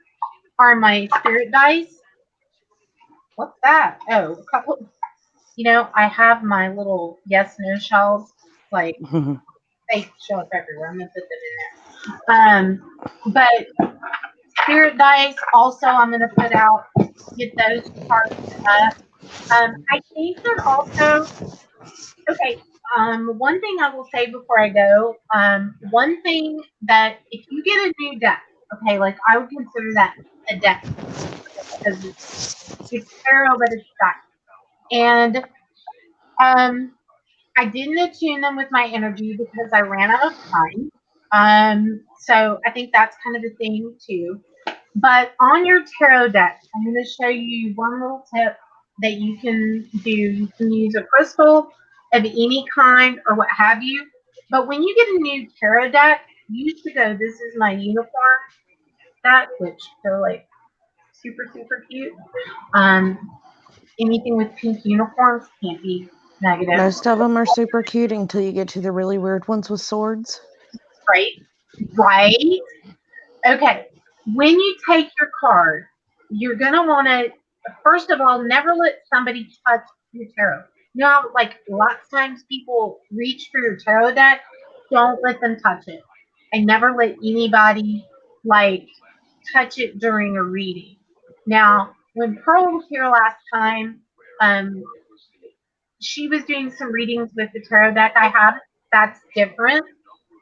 are my spirit dice. What's that? Oh, a couple, I have my little yes no shells. Like they show up everywhere. I'm gonna put them in there. But spirit dice also I'm gonna put out, get those charged up. I think that also, okay, one thing I will say before I go, one thing that if you get a new deck, okay, like I would consider that a deck because it's tarot, but it's deck. And I didn't attune them with my energy because I ran out of time. So I think that's kind of a thing too. But on your tarot deck, I'm going to show you one little tip that you can do. You can use a crystal of any kind or what have you. But when you get a new tarot deck, you should go, this is my uniform deck, which they're like super, super cute. Anything with pink uniforms can't be negative. Most of them are super cute until you get to the really weird ones with swords. Right? Right? Okay. When you take your card, you're going to want to, first of all, never let somebody touch your tarot. You know how, like, lots of times people reach for your tarot deck? Don't let them touch it. And never let anybody, like, touch it during a reading. Now, when Pearl was here last time, um, she was doing some readings with the tarot deck I had. That's different.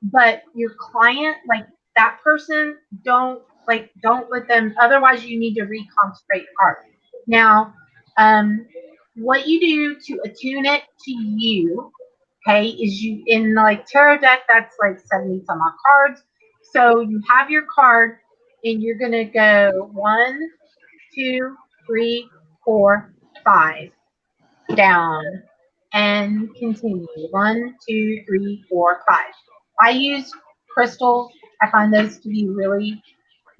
But your client, like that person, don't let them. Otherwise, you need to reconsecrate the card. Now, what you do to attune it to you, okay, is you in like tarot deck. That's like 70 some odd cards. So you have your card, and you're gonna go 1, 2, 3, 4, 5 down and continue. 1, 2, 3, 4, 5. I use crystals. I find those to be really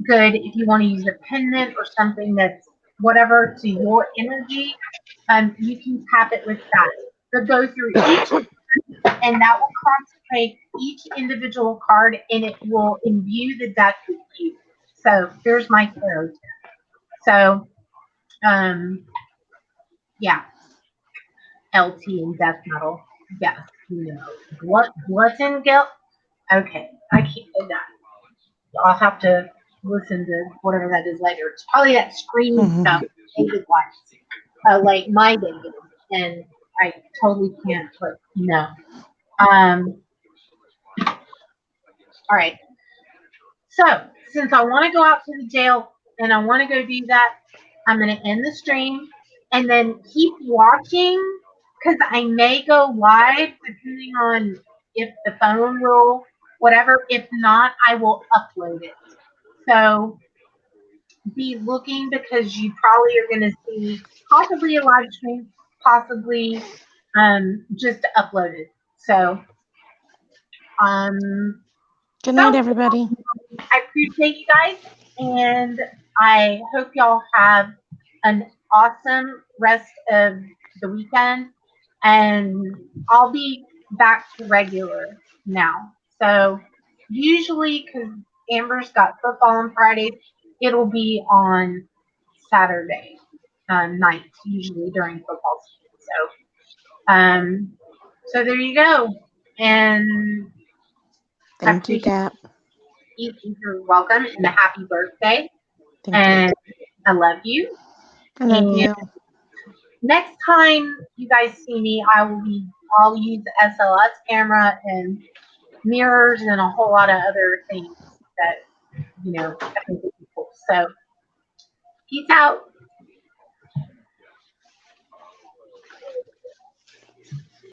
good if you want to use a pendant or something that's whatever to your energy. You can tap it with that. But go through each, and that will concentrate each individual card, and it will imbue the deck with you. So here's my tarot tip. So, yeah, LT and death metal. Yes, glutton guilt. Okay, I can't do that. I'll have to listen to whatever that is later. It's probably that scream stuff David likes, like my David, and I totally can't. But no. All right. So since I want to go out to the jail and I want to go do that, I'm going to end the stream and then keep watching because I may go live depending on if the phone will, whatever. If not, I will upload it. So be looking because you probably are going to see possibly a live stream, possibly just uploaded. So, Good night, everybody. I appreciate you guys, and I hope y'all have an awesome rest of the weekend. And I'll be back to regular now. So usually, because Amber's got football on Fridays, it'll be on Saturday nights, usually during football season. So there you go. And Thank you, Cap. you're welcome, and a happy birthday. Thank And I love you. you. I love And you. next time you guys see me, I'll use the SLS camera and mirrors and a whole lot of other things that I think would be cool. So, peace out.